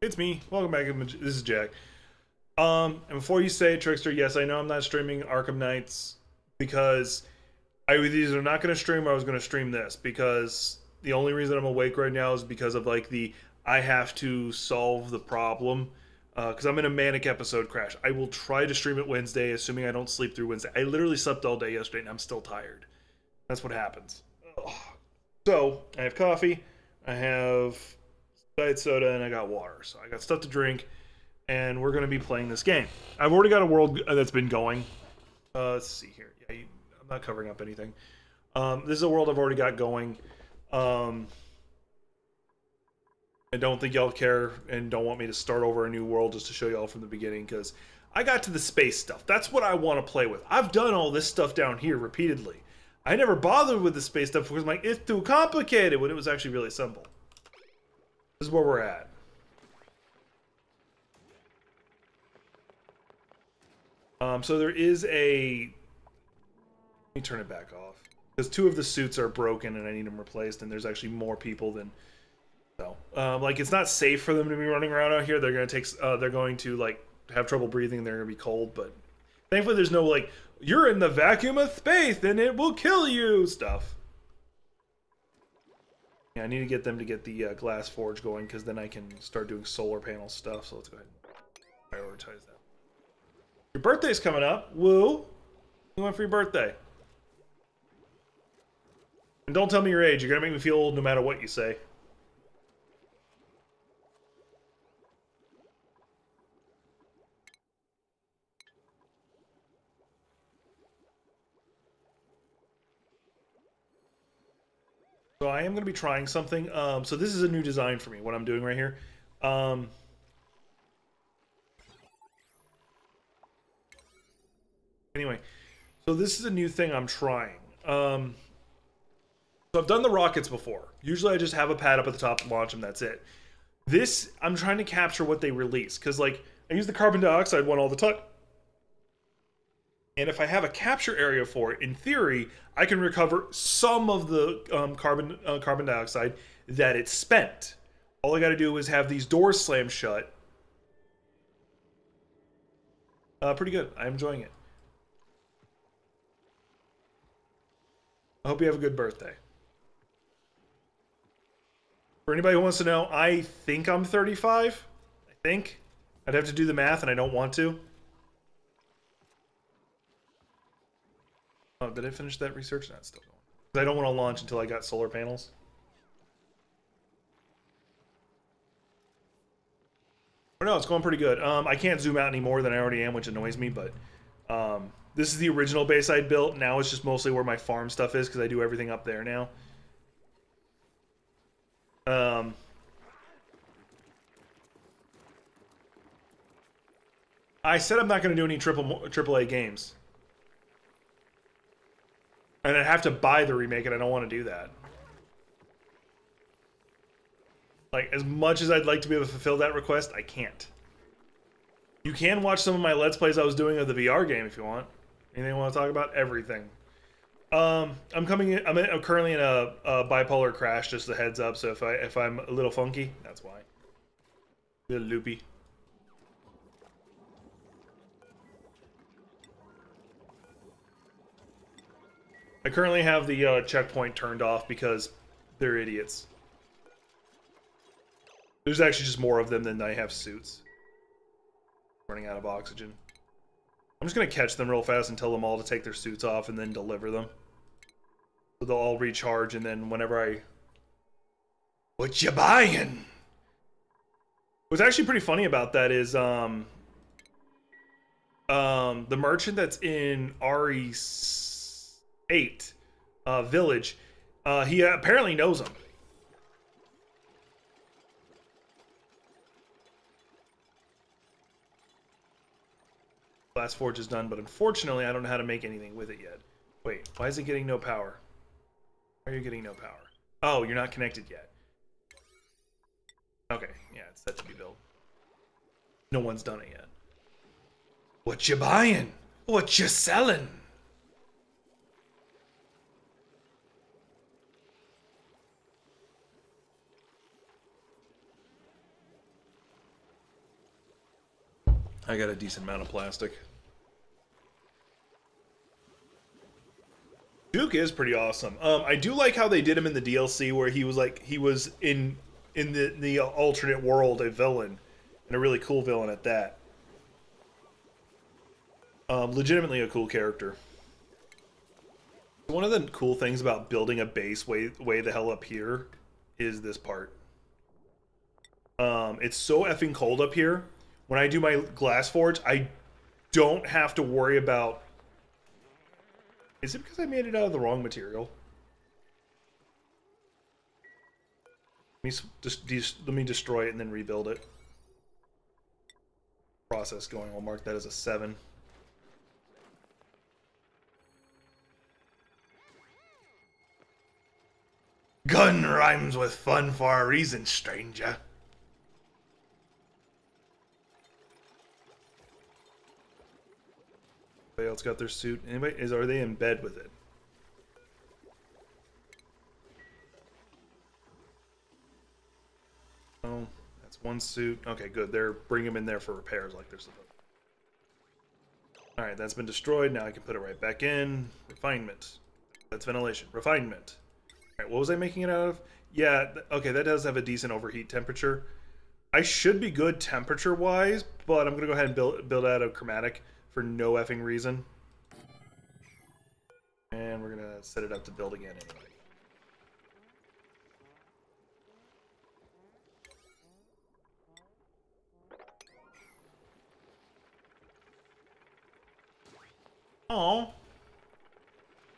It's me. Welcome back. This is Jack. And before you say it, Trickster, yes, I know I'm not streaming Arkham Knights because I was either not going to stream or I was going to stream this because the only reason I'm awake right now is because of like the I have to solve the problem because I'm in a manic episode crash. I will try to stream it Wednesday, assuming I don't sleep through Wednesday. I literally slept all day yesterday and I'm still tired. That's what happens. Ugh. So I have coffee, I have diet soda, and I got water. So I got stuff to drink, and we're going to be playing this game. I've already got a world that's been going. Let's see here. Yeah, I'm not covering up anything. This is a world I've already got going. Um, I don't think y'all care and don't want me to start over a new world just to show y'all from the beginning because I got to the space stuff. That's what I want to play with. I've done all this stuff down here repeatedly. I never bothered with the space stuff because I'm like, it's too complicated when it was actually really simple. This is where we're at. So there is a... Let me turn it back off. Because two of the suits are broken and I need them replaced, and there's actually more people than... So, like, it's not safe for them to be running around out here. They're going to take... they're going to, like, have trouble breathing. They're going to be cold, but... Thankfully, there's no, like, you're in the vacuum of space and it will kill you stuff. Yeah, I need to get them to get the glass forge going because then I can start doing solar panel stuff. So let's go ahead and prioritize that. Your birthday's coming up. Woo! You went for your birthday. And don't tell me your age. You're gonna make me feel old no matter what you say. So I am gonna be trying something. So this is a new design for me. What I'm doing right here. Anyway, so this is a new thing I'm trying. So I've done the rockets before. Usually I just have a pad up at the top and launch them, that's it. This, I'm trying to capture what they release. Because, like, I use the carbon dioxide one all the time. And if I have a capture area for it, in theory, I can recover some of the carbon dioxide that it's spent. All I got to do is have these doors slam shut. Pretty good. I'm enjoying it. I hope you have a good birthday. For anybody who wants to know, I think I'm 35. I think. I'd have to do the math, and I don't want to. Oh, did I finish that research? No, it's still going. I don't want to launch until I got solar panels. Or no, it's going pretty good. I can't zoom out any more than I already am, which annoys me, but this is the original base I built. Now it's just mostly where my farm stuff is because I do everything up there now. I said I'm not going to do any triple A games. And I'd have to buy the remake, and I don't want to do that. Like, as much as I'd like to be able to fulfill that request, I can't. You can watch some of my Let's Plays I was doing of the VR game if you want. Anything you want to talk about? Everything. I'm currently in a bipolar crash, just a heads up, so if I'm a little funky, that's why. A little loopy. I currently have the checkpoint turned off because they're idiots. There's actually just more of them than I have suits. Running out of oxygen. I'm just gonna catch them real fast and tell them all to take their suits off and then deliver them. So they'll all recharge, and then whenever I... What you buying? What's actually pretty funny about that is the merchant that's in RE8 village, he apparently knows him. Glass Forge is done, but unfortunately I don't know how to make anything with it yet. Wait, why is it getting no power? Why are you getting no power? Oh, you're not connected yet. Okay, yeah, it's set to be built. No one's done it yet. What you buying? What you selling? I got a decent amount of plastic. Duke is pretty awesome. I do like how they did him in the DLC, where he was in the alternate world a villain, and a really cool villain at that. Legitimately a cool character. One of the cool things about building a base way the hell up here is this part. It's so effing cold up here. When I do my glass forge, I don't have to worry about... Is it because I made it out of the wrong material? Let me destroy it and then rebuild it. Process going. I'll mark that as a 7. Gun rhymes with fun for a reason, stranger. Anybody else got their suit? Are they in bed with it? Oh, that's one suit. Okay, good. They're bring them in there for repairs like they're supposed to. All right, that's been destroyed. Now I can put it right back in. Refinement. That's ventilation. Refinement. All right, what was I making it out of? Yeah, okay, that does have a decent overheat temperature. I should be good temperature-wise, but I'm gonna go ahead and build out a chromatic for no effing reason. And we're gonna set it up to build again anyway. Oh.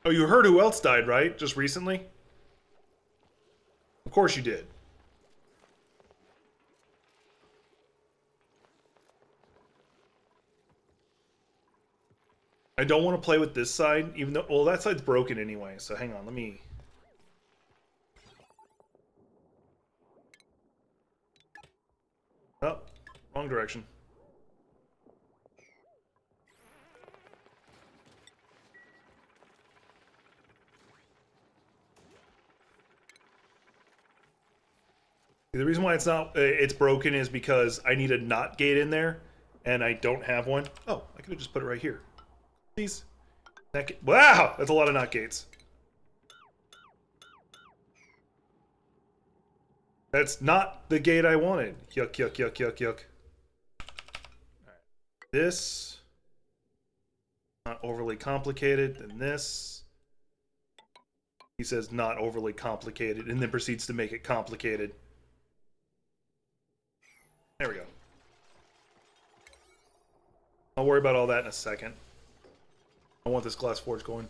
Oh, you heard who else died, right? Just recently? Of course you did. I don't want to play with this side, even though... Well, that side's broken anyway, so hang on, let me... Oh, wrong direction. The reason why it's broken is because I need a NOT gate in there, and I don't have one. Oh, I could have just put it right here. Please. Wow, that's a lot of NOT gates. That's not the gate I wanted. Yuck, yuck, yuck, yuck, yuck. All right. This, not overly complicated. And this, he says not overly complicated, and then proceeds to make it complicated. There we go. I'll worry about all that in a second. I want this glass forge going.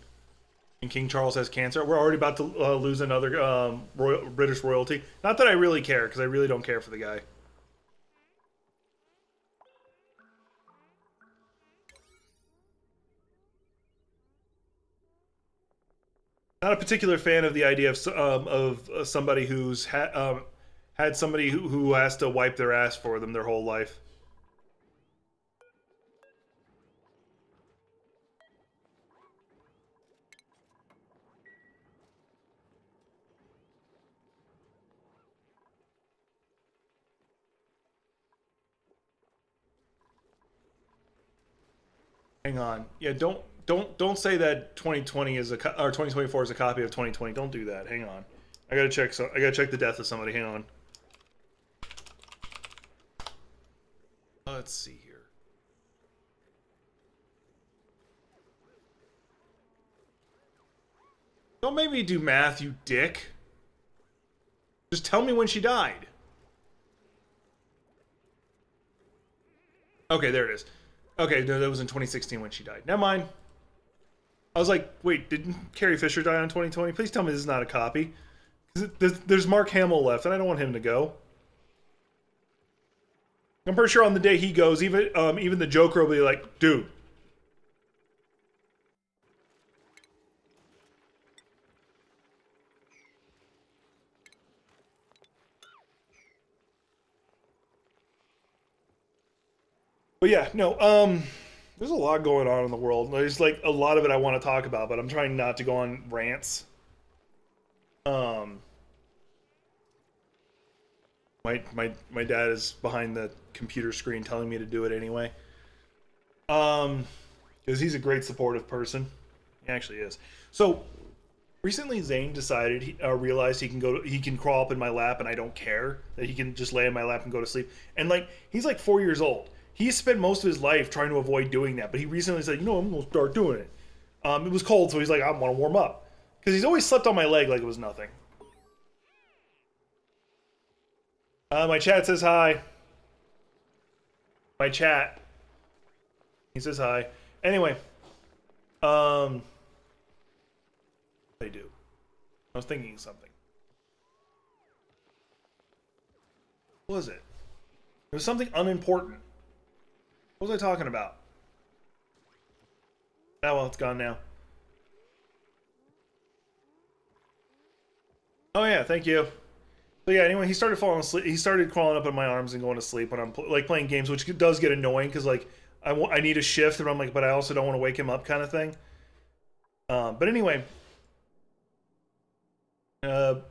And King Charles has cancer. We're already about to lose another British royalty. Not that I really care, because I really don't care for the guy. Not a particular fan of the idea of somebody who's had somebody who has to wipe their ass for them their whole life. Hang on. Yeah, don't say that 2020 is or 2024 is a copy of 2020. Don't do that. Hang on. I gotta check the death of somebody. Hang on. Let's see here. Don't make me do math, you dick. Just tell me when she died. Okay, there it is. Okay, no, that was in 2016 when she died. Never mind. I was like, wait, didn't Carrie Fisher die on 2020? Please tell me this is not a copy. There's Mark Hamill left, and I don't want him to go. I'm pretty sure on the day he goes, even the Joker will be like, dude. But yeah, no, there's a lot going on in the world. There's like a lot of it I want to talk about, but I'm trying not to go on rants. My dad is behind the computer screen telling me to do it anyway. Because he's a great supportive person. He actually is. So recently, Zane decided realized he can crawl up in my lap and I don't care, that he can just lay in my lap and go to sleep. And like he's like 4 years old. He spent most of his life trying to avoid doing that, but he recently said, you know, I'm gonna start doing it. It was cold, so he's like, I want to warm up because he's always slept on my leg like it was nothing. My chat says hi. My chat. He says hi. Anyway, they do. I was thinking something. What was it? It was something unimportant. What was I talking about? Oh, well, it's gone now. Oh yeah, thank you. So yeah, anyway, he started falling asleep. He started crawling up in my arms and going to sleep when I'm like playing games, which does get annoying because like I need a shift, and I'm like, but I also don't want to wake him up, kind of thing. But anyway, I don't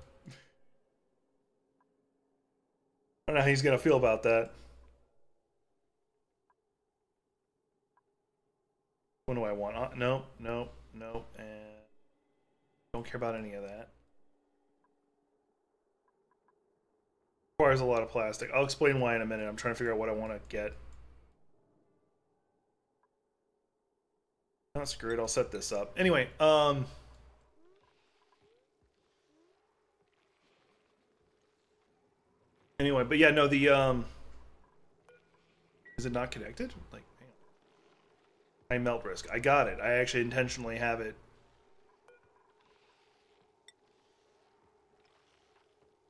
know how he's gonna feel about that. What do I want? No, no, no, and don't care about any of that. Requires a lot of plastic. I'll explain why in a minute. I'm trying to figure out what I want to get. That's great. I'll set this up. Anyway, anyway, but yeah, no, the is it not connected? Like, hang on. High melt risk. I got it. I actually intentionally have it.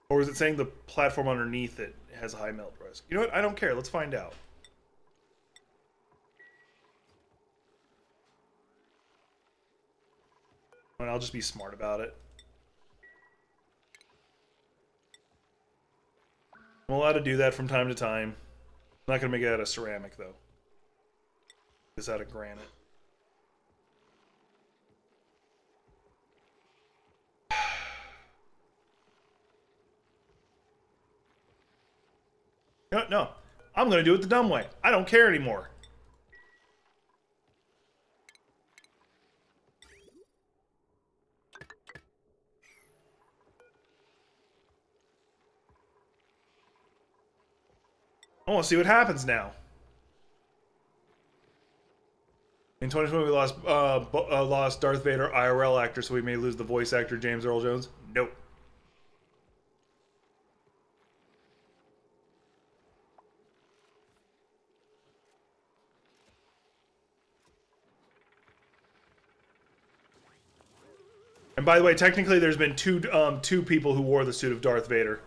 Or is it saying the platform underneath it has a high melt risk? You know what? I don't care. Let's find out. And I'll just be smart about it. I'm allowed to do that from time to time. I'm not going to make it out of ceramic, though. It's out of granite. No, no. I'm going to do it the dumb way. I don't care anymore. I want to see what happens now. In 2020, we lost Darth Vader IRL actor, so we may lose the voice actor James Earl Jones. Nope. And by the way, technically, there's been two people who wore the suit of Darth Vader.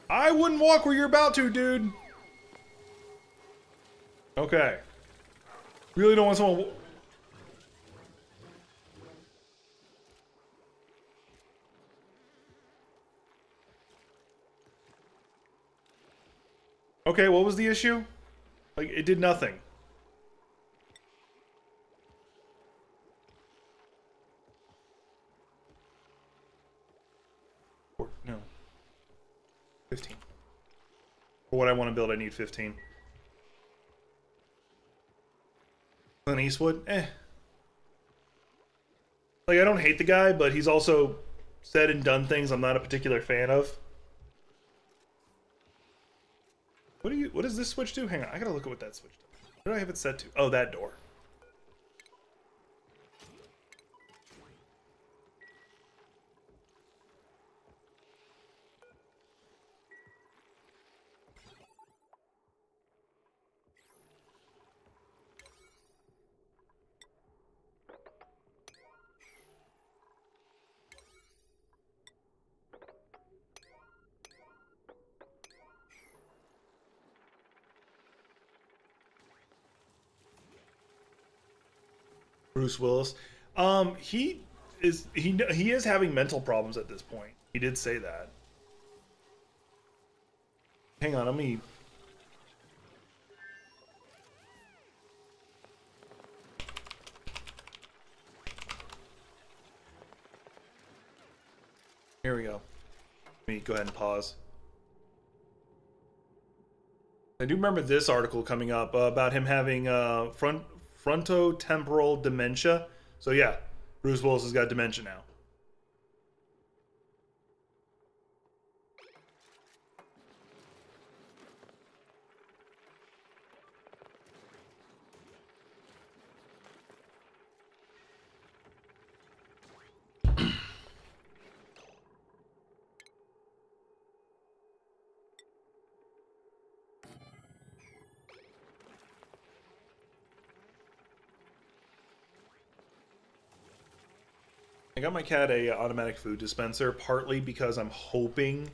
I wouldn't walk where you're about to, dude. Okay. Really don't want someone. Okay, what was the issue? Like, it did nothing. No. 15. For what I want to build, I need 15. Clint Eastwood? Eh. Like, I don't hate the guy, but he's also said and done things I'm not a particular fan of. What does this switch do? Hang on, I gotta look at what that switch does. What do I have it set to? Oh, that door. Bruce Willis. He is having mental problems at this point. He did say that. Hang on, let me. here we go. Let me go ahead and pause. I do remember this article coming up about him having frontotemporal dementia. So yeah, Bruce Willis has got dementia now. I got my cat a automatic food dispenser, partly because I'm hoping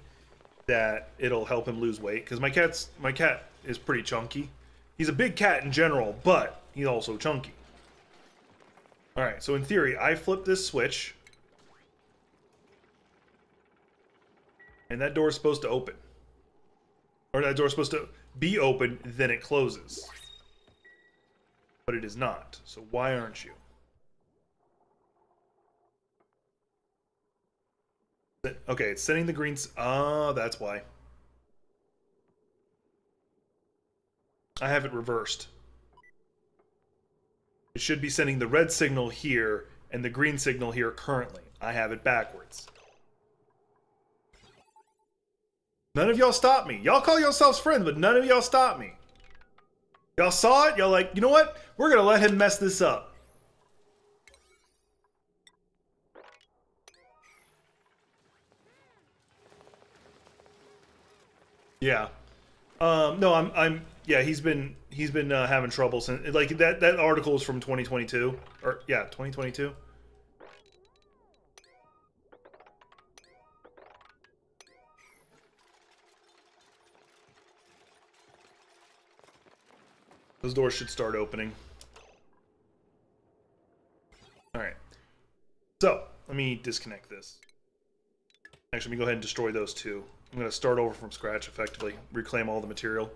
that it'll help him lose weight. Because my cat is pretty chunky. He's a big cat in general, but he's also chunky. All right, so in theory, I flip this switch, and that door is supposed to open, or that door is supposed to be open, then it closes. But it is not. So why aren't you? Okay, it's sending the greens. Ah, that's why. I have it reversed. It should be sending the red signal here and the green signal here currently. I have it backwards. None of y'all stop me. Y'all call yourselves friends, but none of y'all stop me. Y'all saw it? Y'all like, you know what? We're gonna let him mess this up. Yeah. No, yeah, he's been having trouble since, like, that article is from 2022, or yeah, 2022. Those doors should start opening. All right. So, let me disconnect this. Actually, let me go ahead and destroy those two. I'm going to start over from scratch, effectively. Reclaim all the material.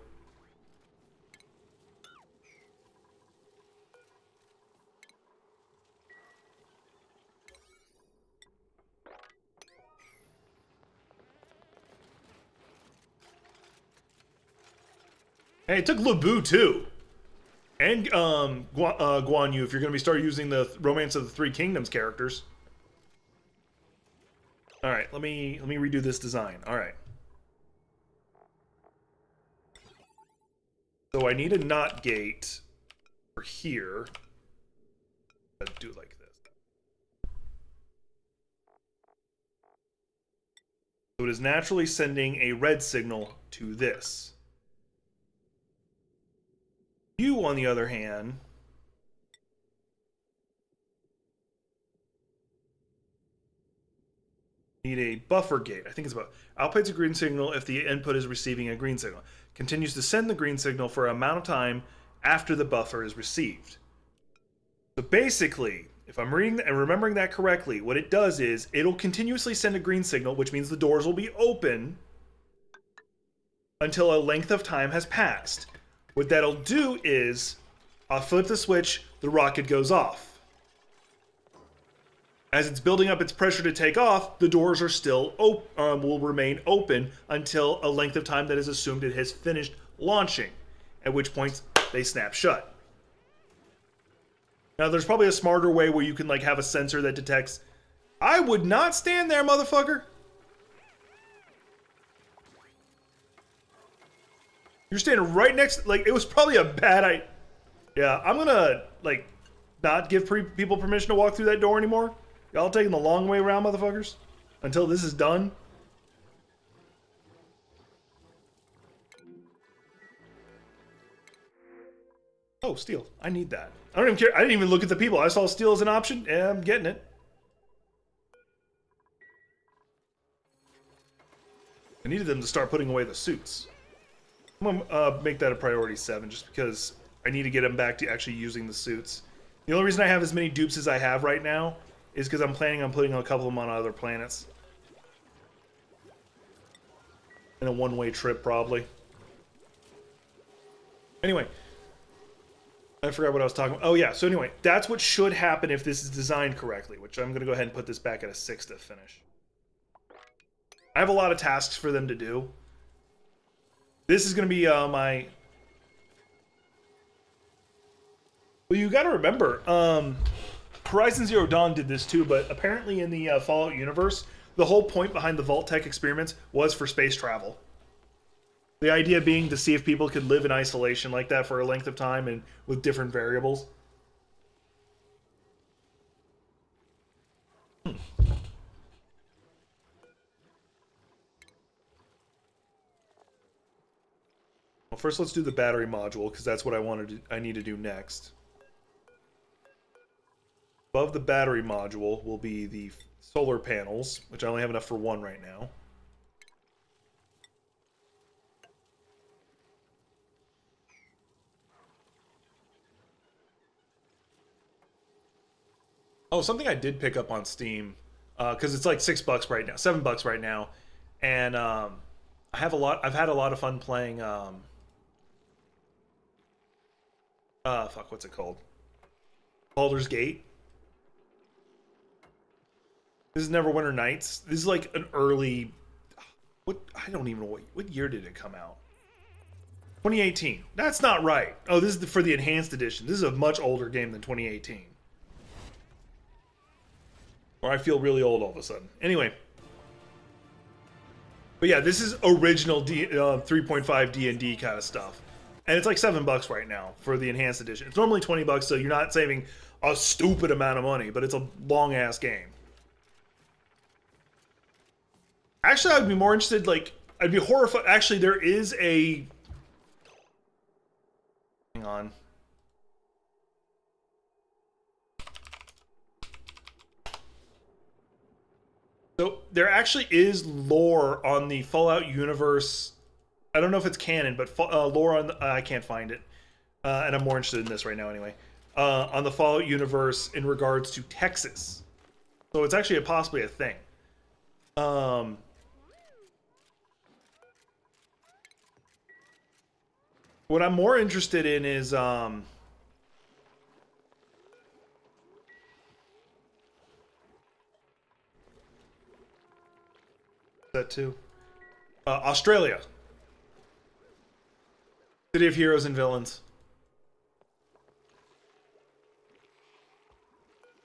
Hey, it took Lubu, too. And Guan Yu, if you're going to start using the Romance of the Three Kingdoms characters. All right, let me redo this design. All right. So I need a NOT gate for here. Let's do it like this. So it is naturally sending a red signal to this. You, on the other hand, need a buffer gate. I think it's about outputs a green signal if the input is receiving a green signal. Continues to send the green signal for an amount of time after the buffer is received. So basically, if I'm reading and remembering that correctly, what it does is it'll continuously send a green signal, which means the doors will be open until a length of time has passed. What that'll do is I'll flip the switch, the rocket goes off. As it's building up its pressure to take off, the doors are still will remain open until a length of time that is assumed it has finished launching, at which point they snap shut. Now, there's probably a smarter way where you can like have a sensor that detects, I would not stand there, motherfucker. You're standing right next, like, it was probably a bad idea. Yeah, I'm gonna, like, not give people permission to walk through that door anymore. Y'all taking the long way around, motherfuckers? Until this is done? Oh, steel. I need that. I don't even care. I didn't even look at the people. I saw steel as an option, and I'm getting it. I needed them to start putting away the suits. I'm gonna make that a priority 7, just because I need to get them back to actually using the suits. The only reason I have as many dupes as I have right now is because I'm planning on putting a couple of them on other planets. In a one-way trip, probably. Anyway. I forgot what I was talking about. Oh, yeah. So anyway, that's what should happen if this is designed correctly, which I'm going to go ahead and put this back at a 6 to finish. I have a lot of tasks for them to do. This is going to be my... Well, you got to remember, Horizon Zero Dawn did this too, but apparently in the Fallout universe, the whole point behind the Vault-Tec experiments was for space travel. The idea being to see if people could live in isolation like that for a length of time and with different variables. Well, first let's do the battery module, because that's what I need to do next. Above the battery module will be the solar panels, which I only have enough for one right now. Oh, something I did pick up on Steam, because it's like $6 right now, $7 right now, and I've had a lot of fun playing. Fuck, what's it called? Baldur's Gate. This is Neverwinter Nights. This is like an early. I don't even know what year did it come out. 2018. That's not right. Oh, this is for the enhanced edition. This is a much older game than 2018. Or I feel really old all of a sudden. Anyway. But yeah, this is original 3.5 D&D kind of stuff. And it's like $7 right now for the enhanced edition. It's normally $20, so you're not saving a stupid amount of money, but it's a long-ass game. Actually, I'd be more interested, like, I'd be horrified. Actually, there is a... Hang on. So there actually is lore on the Fallout universe. I don't know if it's canon, but lore on the, I can't find it, and I'm more interested in this right now anyway. On the Fallout universe in regards to Texas, so it's actually possibly a thing. What I'm more interested in is that too. Australia. City of Heroes and Villains.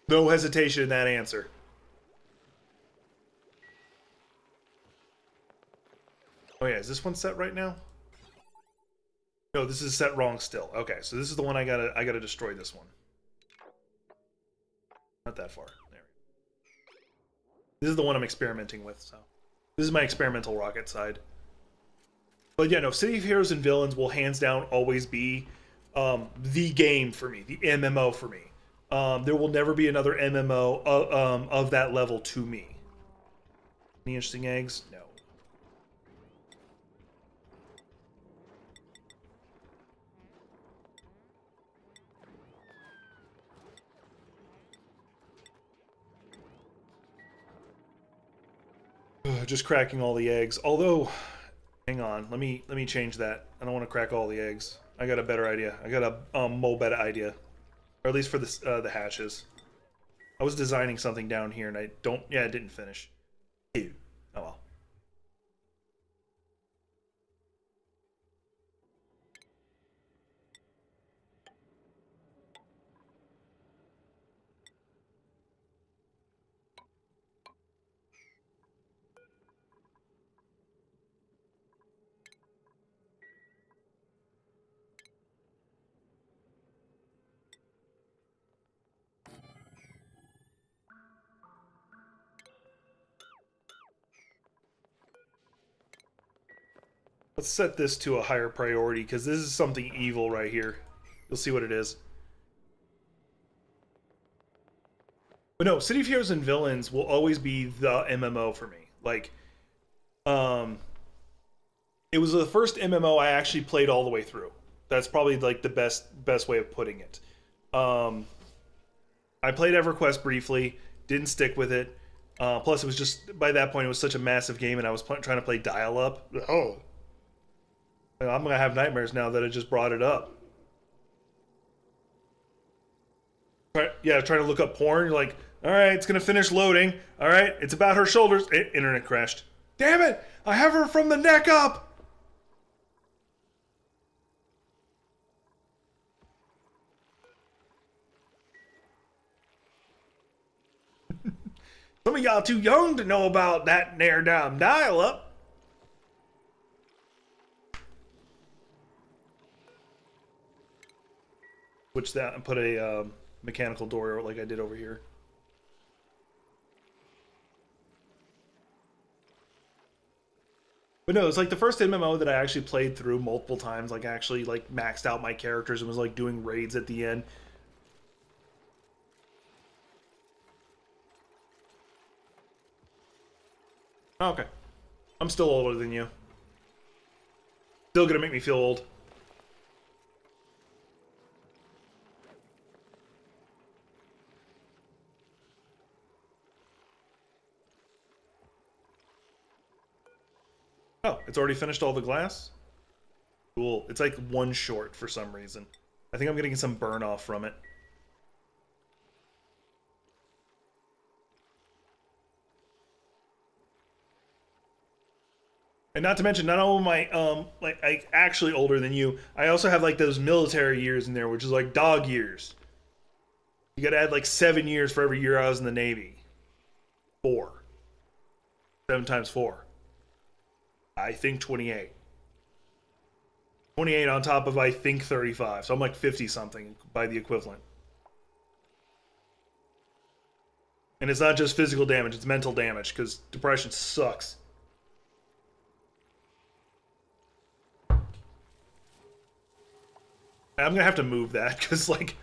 No hesitation in that answer. Oh yeah, is this one set right now? No, this is set wrong still. Okay, so this is the one I gotta destroy this one. Not that far. There. This is the one I'm experimenting with, so. This is my experimental rocket side. But yeah, no, City of Heroes and Villains will hands down always be the game for me, the MMO for me. There will never be another MMO of that level to me. Any interesting eggs? No. Just cracking all the eggs. Although, hang on, let me change that. I don't want to crack all the eggs. I got a better idea. I got a more better idea, or at least for the hatches. I was designing something down here, and I didn't finish. Ew. Oh well. Let's set this to a higher priority, because this is something evil right here. You'll see what it is. But no, City of Heroes and Villains will always be the MMO for me. Like, it was the first MMO I actually played all the way through. That's probably like the best way of putting it. I played EverQuest briefly, didn't stick with it. Plus, it was just, by that point, it was such a massive game, and I was trying to play dial-up. Oh. I'm going to have nightmares now that I just brought it up. Yeah, trying to look up porn. You're like, all right, it's going to finish loading. All right, it's about her shoulders. Internet crashed. Damn it! I have her from the neck up! Some of y'all too young to know about that near damn dial-up. Switch that and put a mechanical door like I did over here. But no, it's like the first MMO that I actually played through multiple times, like actually like maxed out my characters and was like doing raids at the end. Oh, okay. I'm still older than you. Still gonna make me feel old. Oh, it's already finished all the glass? Cool. It's like one short for some reason. I think I'm getting some burn off from it. And not to mention, not only am I like actually older than you, I also have like those military years in there, which is like dog years. You gotta add like 7 years for every year I was in the Navy. 4. 7 times 4. I think 28. 28 on top of I think 35. So I'm like 50 something by the equivalent. And it's not just physical damage, it's mental damage, because depression sucks. I'm gonna have to move that because like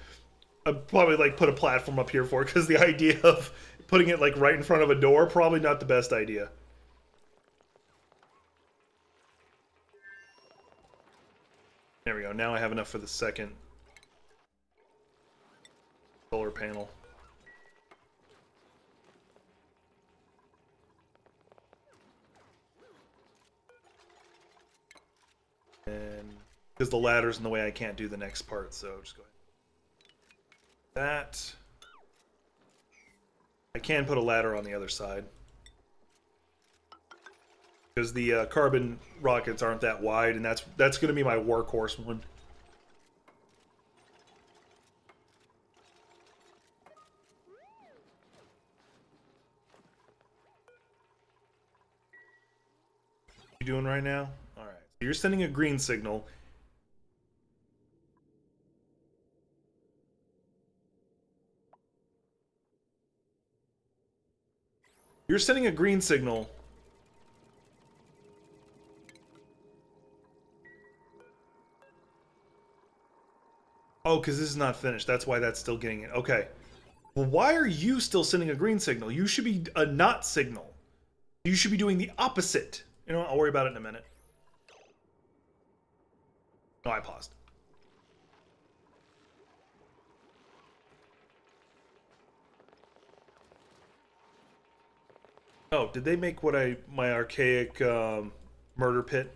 I'd probably like put a platform up here for it because the idea of putting it like right in front of a door probably not the best idea. There we go. Now I have enough for the second solar panel. And because the ladder's in the way, I can't do the next part, so just go ahead. That. I can put a ladder on the other side. Because the carbon rockets aren't that wide, and that's going to be my workhorse one. What are you doing right now? All right. So you're sending a green signal. You're sending a green signal. Oh, because this is not finished. That's why that's still getting it. Okay. Well, why are you still sending a green signal? You should be a not signal. You should be doing the opposite. You know what? I'll worry about it in a minute. No, I paused. Oh, did they make what my archaic murder pit?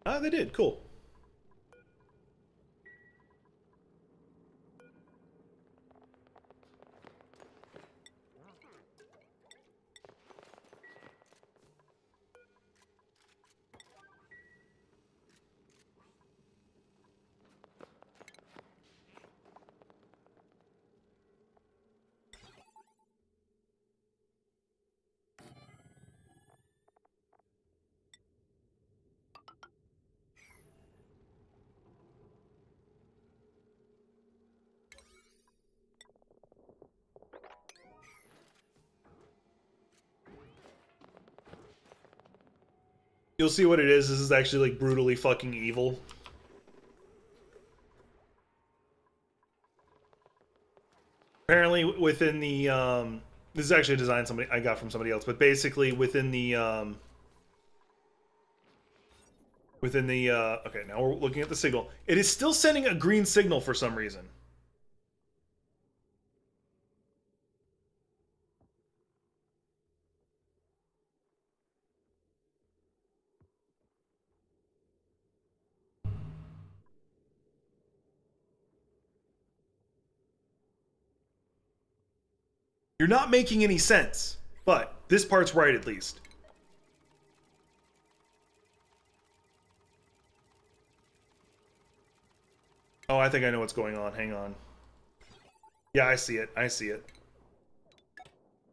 Ah, they did. Cool. You'll see what it is. This is actually like brutally fucking evil. Apparently within the this is actually a design somebody I got from somebody else, but basically within the okay, now we're looking at the signal. It is still sending a green signal for some reason. You're not making any sense. But this part's right at least. Oh, I think I know what's going on. Hang on. Yeah, I see it. I see it.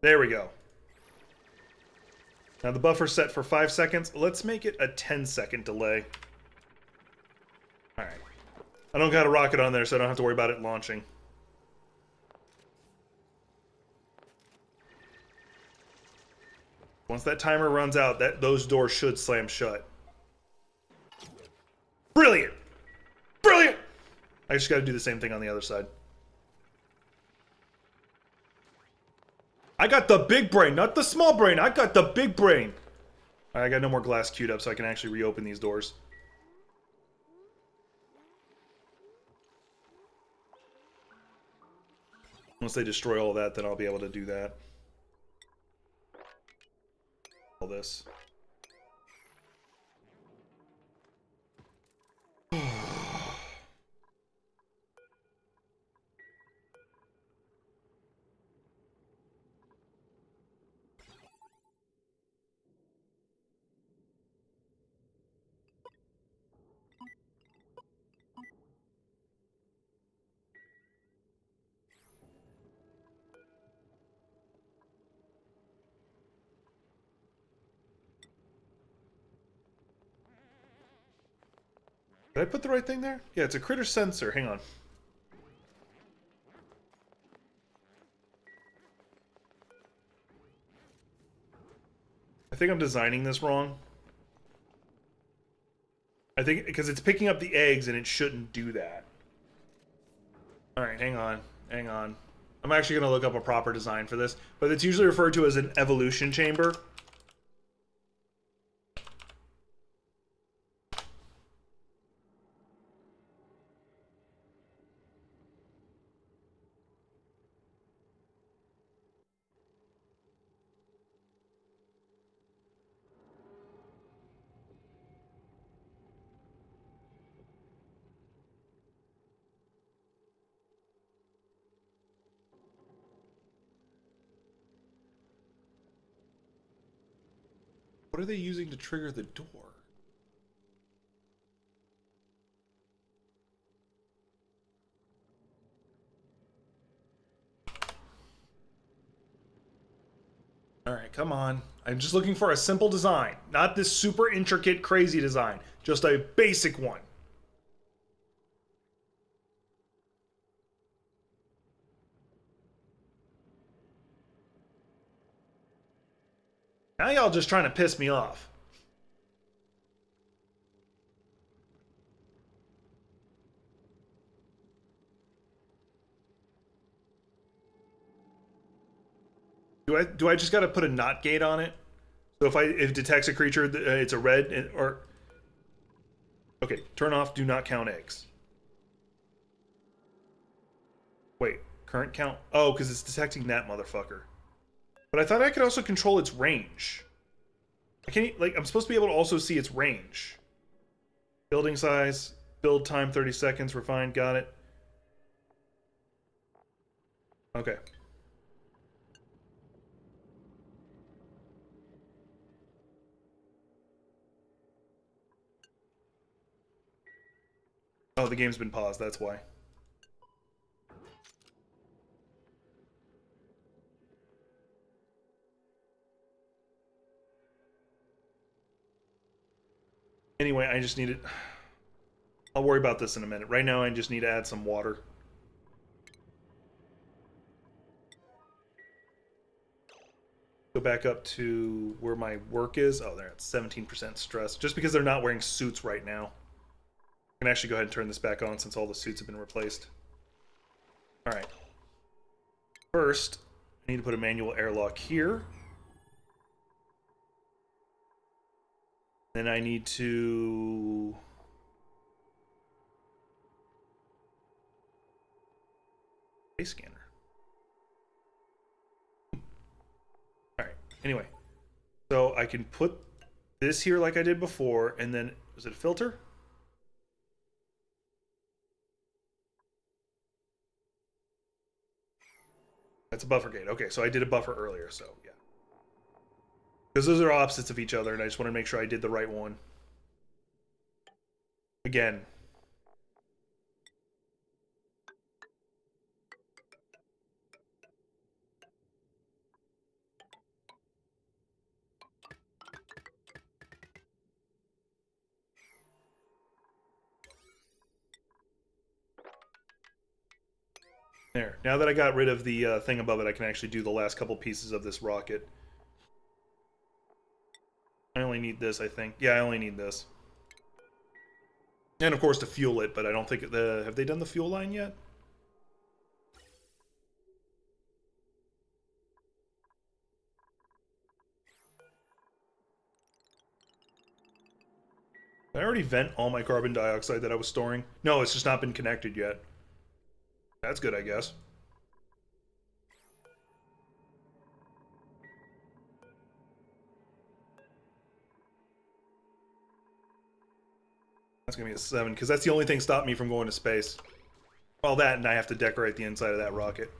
There we go. Now the buffer's set for 5 seconds. Let's make it a 10-second delay. Alright. I don't got a rocket on there, so I don't have to worry about it launching. Once that timer runs out, those doors should slam shut. Brilliant! Brilliant! I just gotta do the same thing on the other side. I got the big brain, not the small brain. I got the big brain. I got no more glass queued up, so I can actually reopen these doors. Once they destroy all that, then I'll be able to do that. All this. Did I put the right thing there? Yeah, it's a critter sensor. Hang on. I think I'm designing this wrong. I think because it's picking up the eggs and it shouldn't do that. Alright, hang on. Hang on. I'm actually going to look up a proper design for this, but it's usually referred to as an evolution chamber. What are they using to trigger the door? Alright, come on. I'm just looking for a simple design. Not this super intricate, crazy design. Just a basic one. Now y'all just trying to piss me off. Do I just got to put a not gate on it? So if it detects a creature, it's a red or okay. Turn off. Do not count eggs. Wait, current count. Oh, because it's detecting that motherfucker. But I thought I could also control its range. I can't like I'm supposed to be able to also see its range. Building size, build time 30 seconds. Refined. Got it. Okay. Oh, the game's been paused, that's why. Anyway, I just need it. I'll worry about this in a minute. Right now, I just need to add some water. Go back up to where my work is. Oh, they're at 17% stress. Just because they're not wearing suits right now. I can actually go ahead and turn this back on since all the suits have been replaced. Alright. First, I need to put a manual airlock here. Then I need to... face scanner. Alright, anyway. So I can put this here like I did before, and then... is it a filter? That's a buffer gate. Okay, so I did a buffer earlier, so yeah. Because those are opposites of each other, and I just want to make sure I did the right one. Again. There. Now that I got rid of the thing above it, I can actually do the last couple pieces of this rocket. I only need this, I think. Yeah, I only need this. And of course to fuel it, but I don't think have they done the fuel line yet? Did I already vent all my carbon dioxide that I was storing? No, it's just not been connected yet. That's good, I guess. That's gonna be a 7, because that's the only thing stopping me from going to space. Well, that, and I have to decorate the inside of that rocket.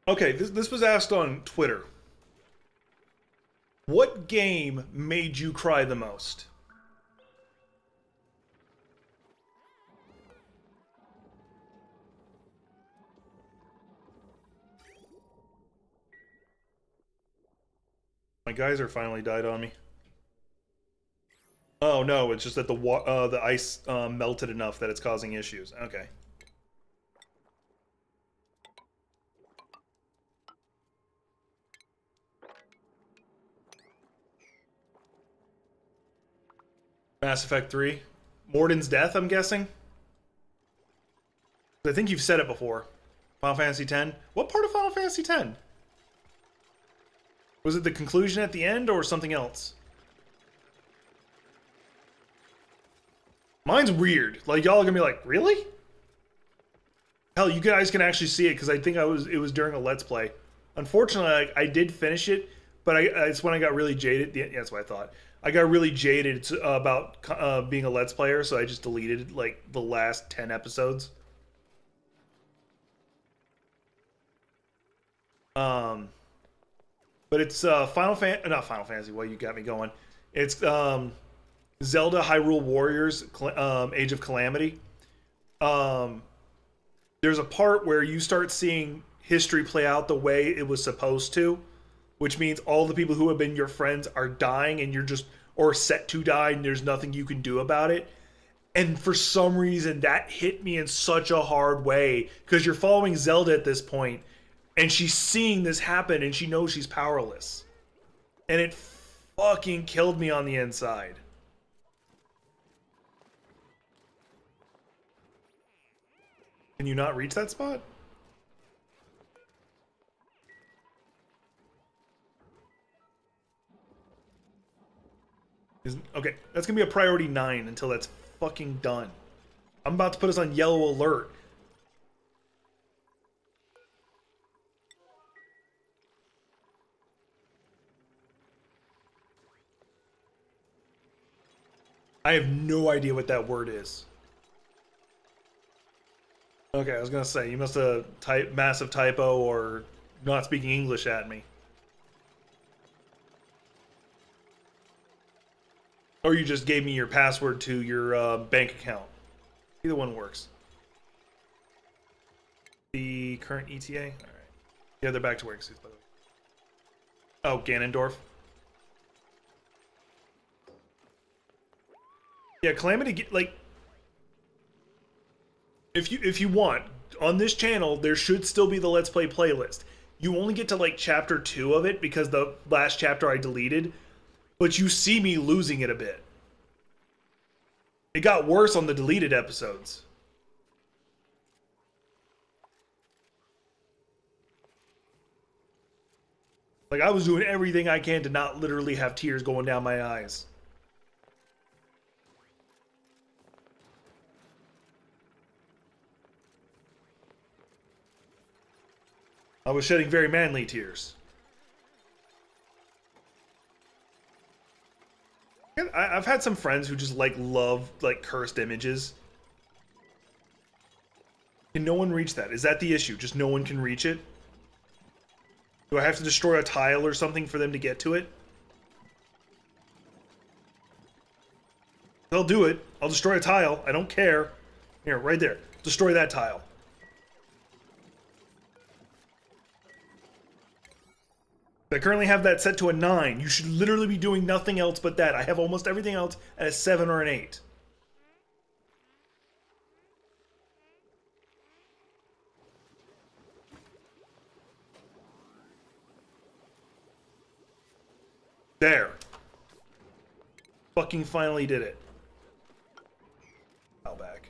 Okay, this was asked on Twitter. What game made you cry the most? My geyser finally died on me. Oh no, it's just that the ice melted enough that it's causing issues. Okay. Mass Effect 3. Morden's death, I'm guessing? I think you've said it before. Final Fantasy X. What part of Final Fantasy X? Was it the conclusion at the end or something else? Mine's weird. Like, y'all are gonna be like, really? Hell, you guys can actually see it because I think it was during a Let's Play. Unfortunately, I did finish it, but it's when I got really jaded. Yeah, that's what I thought. I got really jaded about being a Let's Player, so I just deleted like the last 10 episodes. But it's not Final Fantasy. Well, you got me going. It's Zelda Hyrule Warriors Age of Calamity. There's a part where you start seeing history play out the way it was supposed to, which means all the people who have been your friends are dying and you're just, or set to die, and there's nothing you can do about it. And for some reason, that hit me in such a hard way because you're following Zelda at this point, and she's seeing this happen, and she knows she's powerless. And it fucking killed me on the inside. Can you not reach that spot? Okay, that's gonna be a priority 9 until that's fucking done. I'm about to put us on yellow alert. I have no idea what that word is. Okay, I was gonna say, you must have typed massive typo or not speaking English at me. Or you just gave me your password to your bank account. Either one works. The current ETA? Alright. Yeah, they're back to wearing suits, by the way. Oh, Ganondorf. Yeah, Calamity, like, if you want, on this channel, there should still be the Let's Play playlist. You only get to, like, chapter 2 of it because the last chapter I deleted, but you see me losing it a bit. It got worse on the deleted episodes. Like, I was doing everything I can to not literally have tears going down my eyes. I was shedding very manly tears. I've had some friends who just like love like cursed images. Can no one reach that? Is that the issue? Just no one can reach it? Do I have to destroy a tile or something for them to get to it? They'll do it. I'll destroy a tile. I don't care. Here, right there. Destroy that tile. I currently have that set to a 9. You should literally be doing nothing else but that. I have almost everything else at a 7 or an 8. There. Fucking finally did it. Back.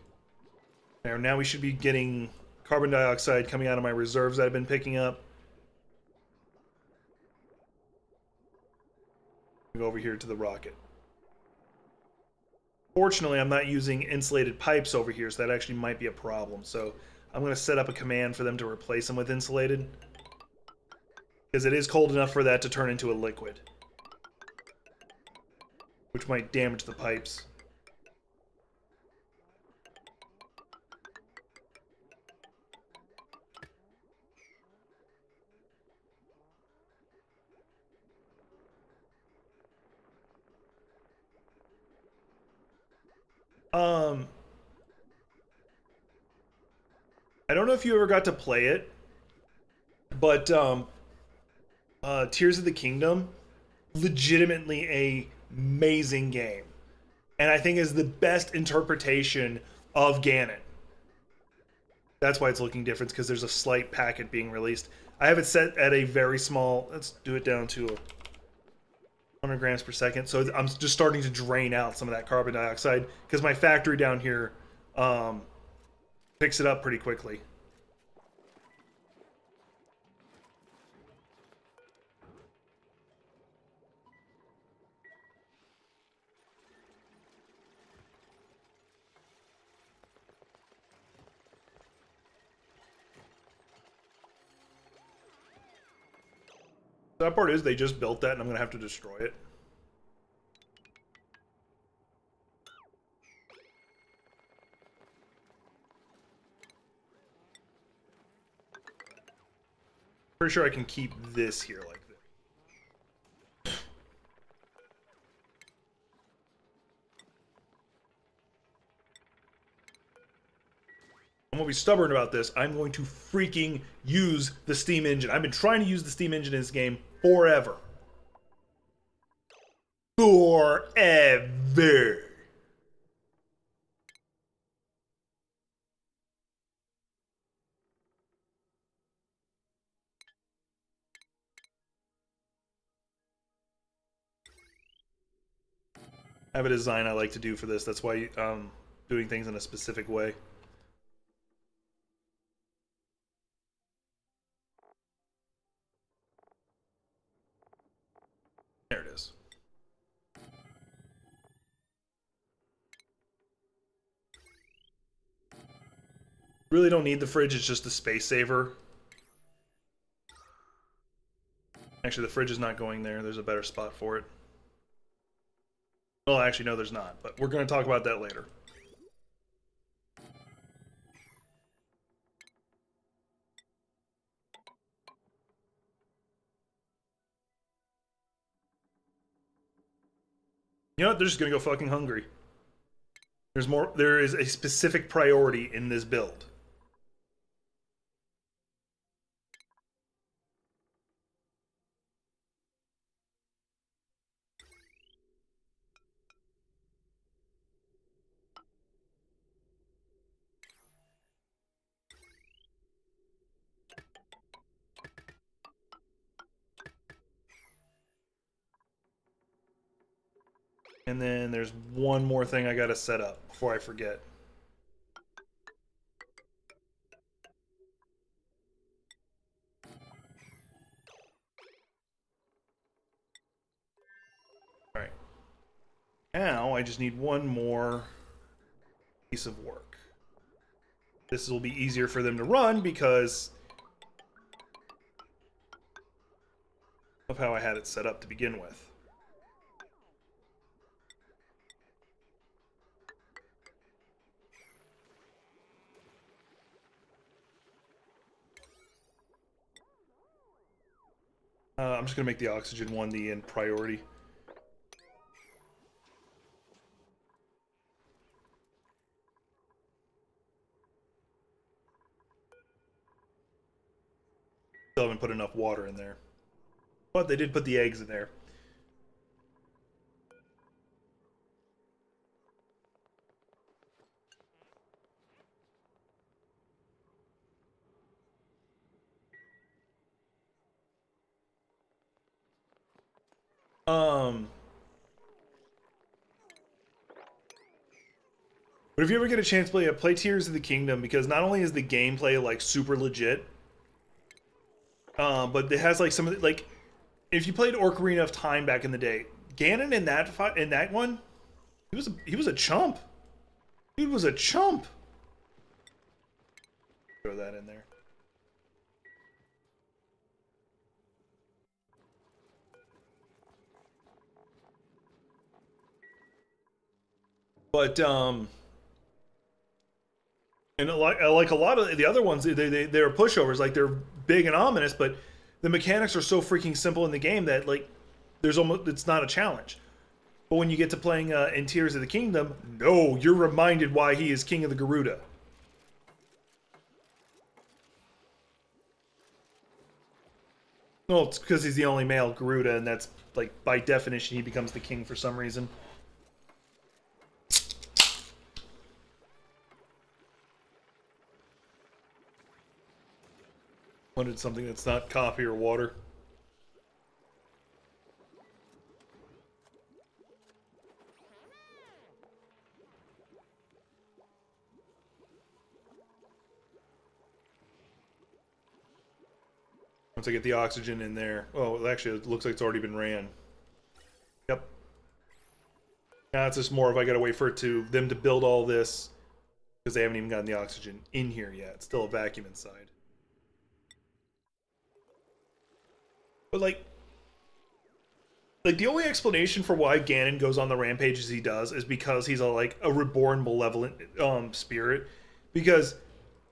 Now we should be getting carbon dioxide coming out of my reserves that I've been picking up. Go over here to the rocket. Fortunately, I'm not using insulated pipes over here, so that actually might be a problem. So I'm going to set up a command for them to replace them with insulated. Because it is cold enough for that to turn into a liquid. Which might damage the pipes. I don't know if you ever got to play it, but Tears of the Kingdom, legitimately a amazing game, and I think is the best interpretation of Ganon. That's why it's looking different, because there's a slight packet being released. I have it set at a very small. Let's do it down to 100 grams per second. So I'm just starting to drain out some of that carbon dioxide because my factory down here picks it up pretty quickly. That part is they just built that and I'm going to have to destroy it. Pretty sure I can keep this here like this. I'm going to be stubborn about this. I'm going to freaking use the Steam engine. I've been trying to use the Steam engine in this game forever. Forever. I have a design I like to do for this. That's why I'm doing things in a specific way. There it is. Really don't need the fridge, it's just a space saver. Actually, the fridge is not going there. There's a better spot for it. Well, actually, no, there's not. But we're going to talk about that later. You know what? They're just going to go fucking hungry. There's more. There is a specific priority in this build. And then there's one more thing I gotta set up before I forget. Alright. Now I just need one more piece of work. This will be easier for them to run because of how I had it set up to begin with. I'm just gonna make the oxygen one the in priority. Still haven't put enough water in there. But they did put the eggs in there. But if you ever get a chance to play Tears of the Kingdom, because not only is the gameplay like super legit, but it has like some of the, like if you played Ocarina of Time back in the day, Ganon in that one, he was a chump. Dude was a chump. Throw that in there. But and like a lot of the other ones, they're pushovers. Like they're big and ominous, but the mechanics are so freaking simple in the game that like it's not a challenge. But when you get to playing in Tears of the Kingdom, no, you're reminded why he is King of the Garuda. Well, it's because he's the only male Garuda, and that's like by definition he becomes the king for some reason. Wanted something that's not coffee or water. Once I get the oxygen in there. Oh, actually, it looks like it's already been ran. Yep. Now it's just more of I gotta wait for them to build all this because they haven't even gotten the oxygen in here yet. It's still a vacuum inside. But like the only explanation for why Ganon goes on the rampages he does is because he's like a reborn malevolent spirit. Because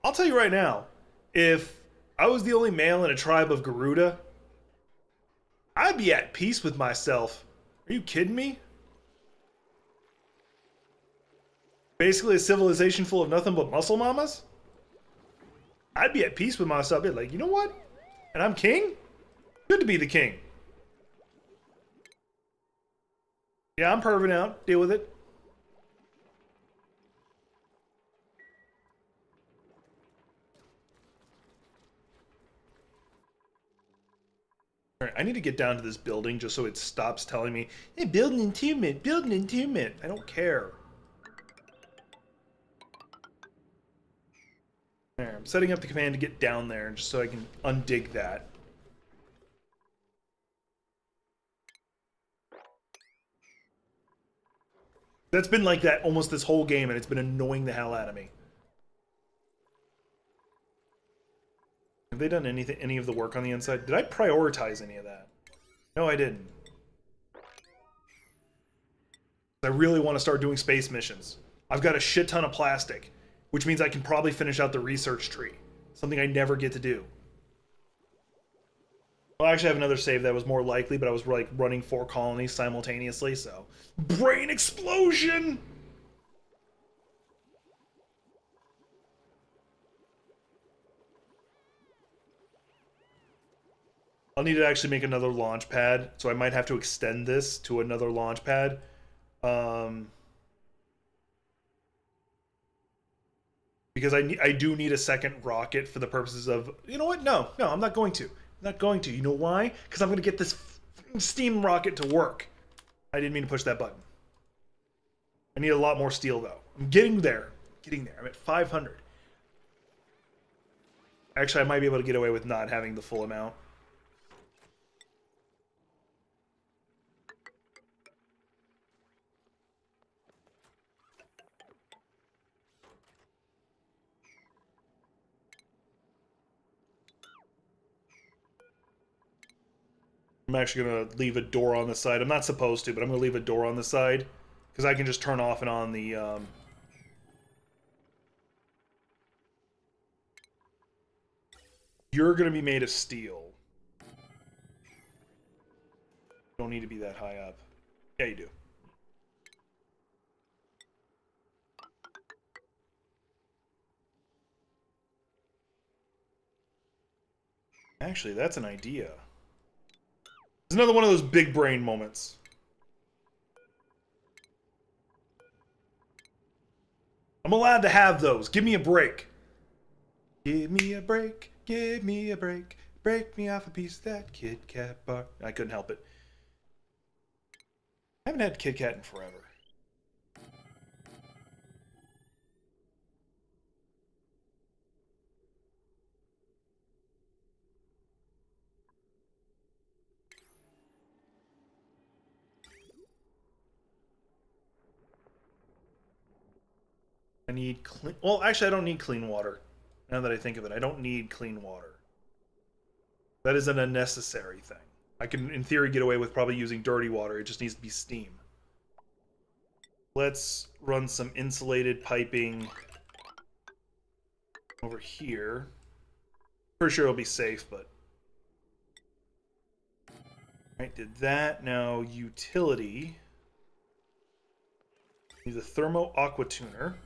I'll tell you right now, if I was the only male in a tribe of Garuda, I'd be at peace with myself. Are you kidding me? Basically a civilization full of nothing but muscle mamas? I'd be at peace with myself. I'd be like, you know what? And I'm king? Good to be the king. Yeah, I'm perving out. Deal with it. Alright, I need to get down to this building just so it stops telling me, hey, build an entombment, build an entombment. I don't care. There, I'm setting up the command to get down there just so I can undig that. That's been like that almost this whole game, and it's been annoying the hell out of me. Have they done any of the work on the inside? Did I prioritize any of that? No, I didn't. I really want to start doing space missions. I've got a shit ton of plastic, which means I can probably finish out the research tree. Something I never get to do. Well, I actually have another save that was more likely, but I was like running 4 colonies simultaneously, so... Brain explosion! I'll need to actually make another launch pad, so I might have to extend this to another launch pad. Because I do need a second rocket for the purposes of... You know what? No, I'm not going to. I'm not going to. You know why? Because I'm going to get this steam rocket to work. I didn't mean to push that button. I need a lot more steel, though. I'm getting there. I'm at 500. Actually, I might be able to get away with not having the full amount. I'm actually going to leave a door on the side. I'm not supposed to, but I'm going to leave a door on the side. Because I can just turn off and on the... You're going to be made of steel. don't need to be that high up. Yeah, you do. Actually, that's an idea. It's another one of those big brain moments. I'm allowed to have those. Give me a break. Give me a break. Give me a break. Break me off a piece of that Kit Kat bar. I couldn't help it. I haven't had Kit Kat in forever. I need clean... Well, actually, I don't need clean water. Now that I think of it, I don't need clean water. That is an unnecessary thing. I can, in theory, get away with probably using dirty water. It just needs to be steam. Let's run some insulated piping over here. Pretty sure it'll be safe, but... Alright, did that. Now, utility. Need the thermo aqua tuner.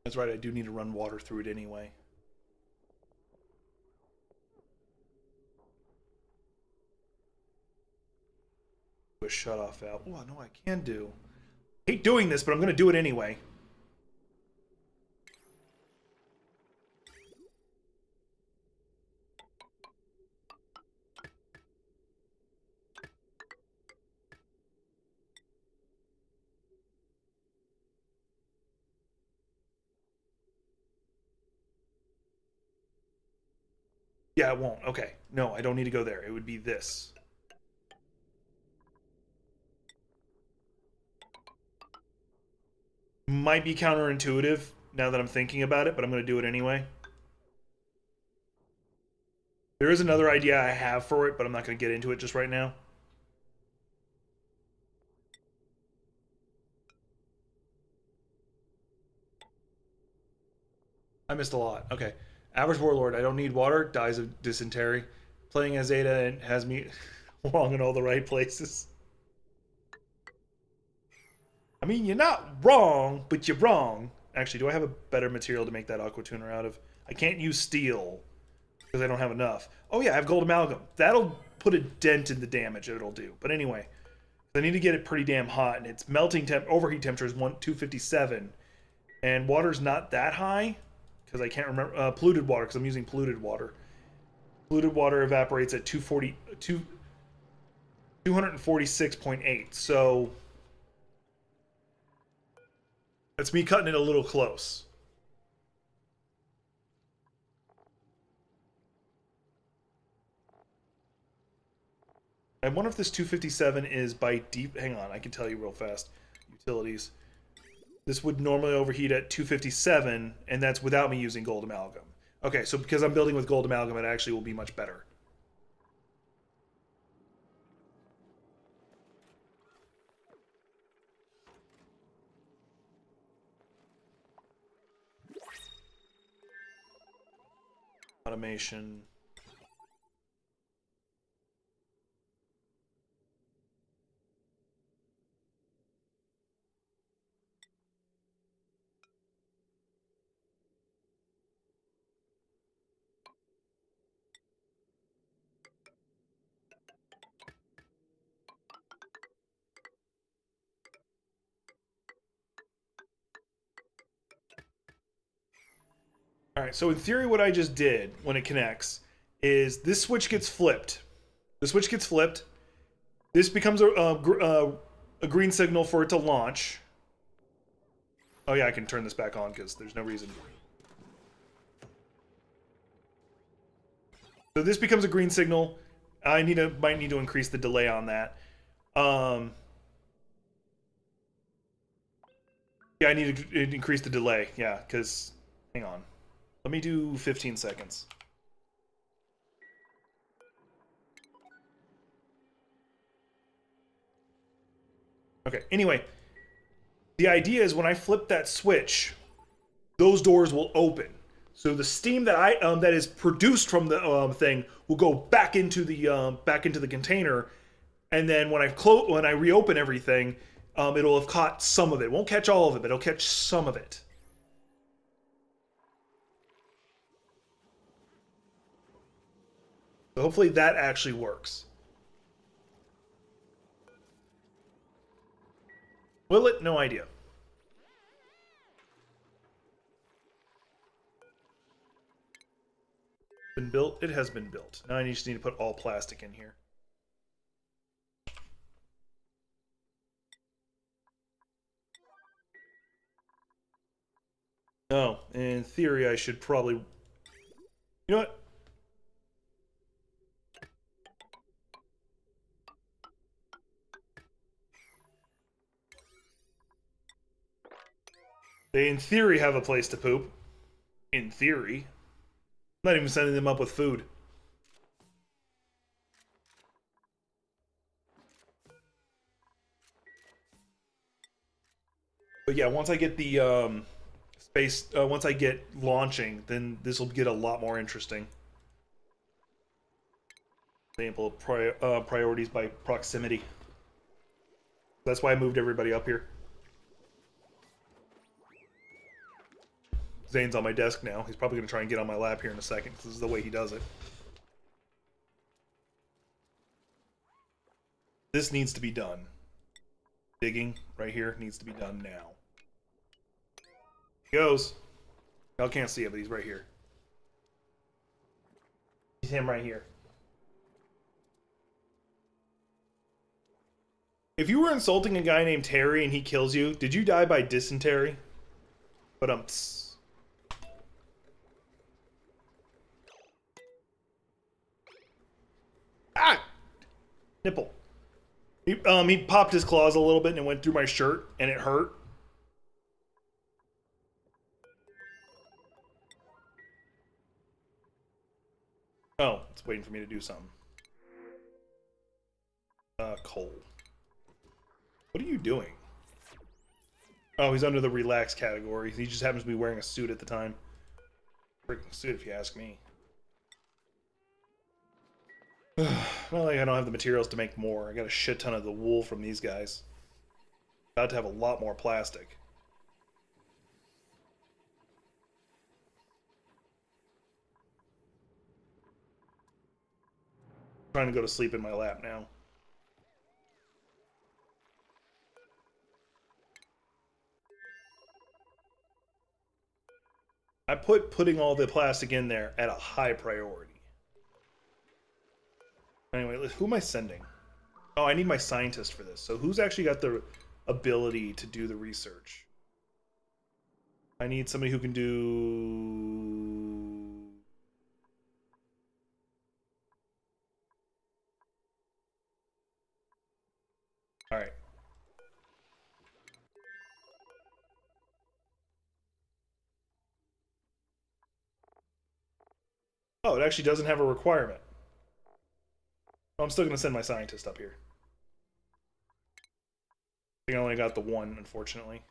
That's right, I do need to run water through it anyway. A shut-off valve. Oh, no, I can do. I hate doing this, but I'm going to do it anyway. Yeah, it won't. Okay. No, I don't need to go there. It would be this. Might be counterintuitive now that I'm thinking about it, but I'm going to do it anyway. There is another idea I have for it, but I'm not going to get into it just right now. I missed a lot. Okay. Average Warlord. I don't need water. Dies of dysentery. Playing as Ada has me wrong in all the right places. I mean, you're not wrong, but you're wrong. Actually, do I have a better material to make that aqua tuner out of? I can't use steel because I don't have enough. Oh yeah, I have gold amalgam. That'll put a dent in the damage it'll do. But anyway, I need to get it pretty damn hot, and its melting overheat temperature is 257, and water's not that high because I can't remember polluted water because I'm using polluted water. Polluted water evaporates at 246.8. So that's me cutting it a little close. I wonder if this 257 is by deep... Hang on, I can tell you real fast. Utilities. This would normally overheat at 257, and that's without me using gold amalgam. Okay, so because I'm building with gold amalgam, it actually will be much better. Automation. All right, so in theory, what I just did when it connects is this switch gets flipped. The switch gets flipped. This becomes a green signal for it to launch. Oh yeah, I can turn this back on because there's no reason. So this becomes a green signal. I might need to increase the delay on that. Yeah, I need to increase the delay. Yeah, because hang on. Let me do 15 seconds. Okay, anyway. The idea is when I flip that switch, those doors will open. So the steam that is produced from the thing will go back into the container, and then when I reopen everything, it'll have caught some of it. It won't catch all of it, but it'll catch some of it. So hopefully that actually works. Will it? No idea. Been built? It has been built. Now I just need to put all plastic in here. Oh, in theory I should probably... You know what? They in theory have a place to poop. In theory. I'm not even sending them up with food. But yeah, once I get the space, once I get launching, then this will get a lot more interesting. Example, priorities by proximity. That's why I moved everybody up here. Zane's on my desk now. He's probably going to try and get on my lap here in a second, because this is the way he does it. This needs to be done. Digging right here needs to be done now. He goes. Y'all can't see it, but he's right here. He's him right here. If you were insulting a guy named Terry and he kills you, did you die by dysentery? But ah! Nipple. He popped his claws a little bit and it went through my shirt and it hurt. Oh, it's waiting for me to do something. Cole. What are you doing? Oh, he's under the relaxed category. He just happens to be wearing a suit at the time. Freaking suit, if you ask me. Not like I don't have the materials to make more. I got a shit ton of the wool from these guys. About to have a lot more plastic. I'm trying to go to sleep in my lap now. I put putting all the plastic in there at a high priority. Anyway, who am I sending? Oh, I need my scientist for this. So who's actually got the ability to do the research? I need somebody who can do... Alright. Oh, it actually doesn't have a requirement. I'm still going to send my scientist up here. I think I only got the one, unfortunately.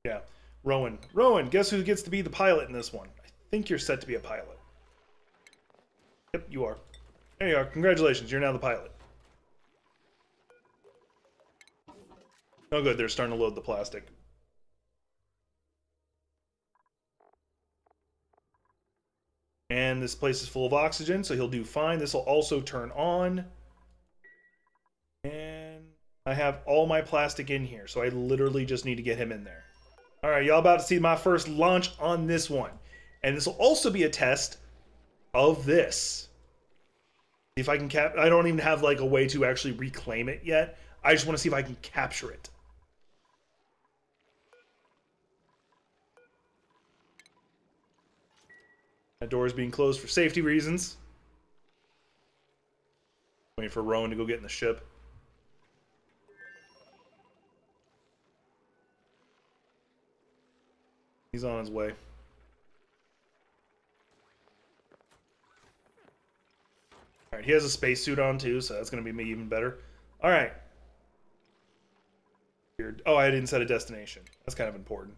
Yeah. Rowan. Rowan, guess who gets to be the pilot in this one? I think you're set to be a pilot. Yep, you are. There you are. Congratulations, you're now the pilot. Oh good, they're starting to load the plastic. And this place is full of oxygen, so he'll do fine. This will also turn on. And I have all my plastic in here, so I literally just need to get him in there. All right, y'all about to see my first launch on this one. And this will also be a test of this. See if I can I don't even have like a way to actually reclaim it yet. I just want to see if I can capture it. That door is being closed for safety reasons. Waiting for Rowan to go get in the ship. He's on his way. Alright, he has a spacesuit on too, so that's going to be me even better. Alright. Weird. Oh, I didn't set a destination. That's kind of important.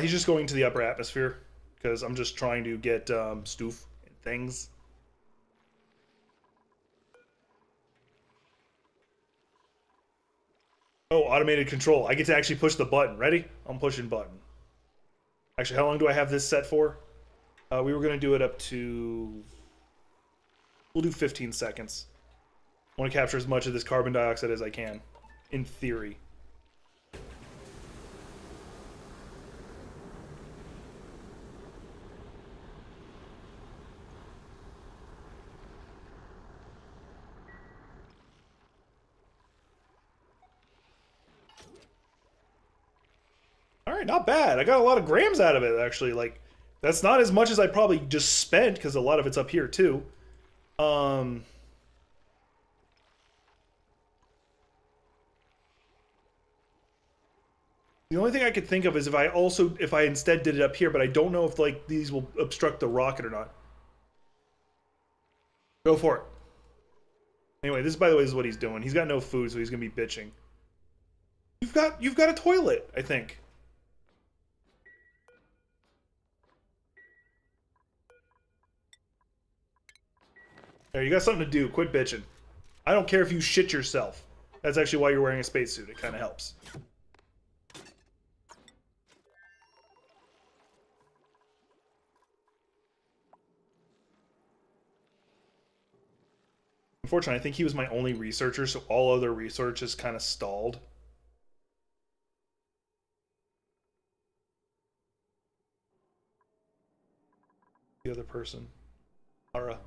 He's just going to the upper atmosphere because I'm just trying to get stoof and things. Oh, automated control. I get to actually push the button. Ready? I'm pushing button. Actually, how long do I have this set for? We were going to do it up to... We'll do 15 seconds. I want to capture as much of this carbon dioxide as I can. In theory. Alright, not bad. I got a lot of grams out of it, actually. Like, that's not as much as I probably just spent, because a lot of it's up here, too. The only thing I could think of is if I instead did it up here, but I don't know if, like, these will obstruct the rocket or not. Go for it. Anyway, this, by the way, is what he's doing. He's got no food, so he's gonna be bitching. You've got a toilet, I think. There, you got something to do. Quit bitching. I don't care if you shit yourself. That's actually why you're wearing a spacesuit. It kind of helps. Unfortunately, I think he was my only researcher, so all other research is kind of stalled. The other person. Ara.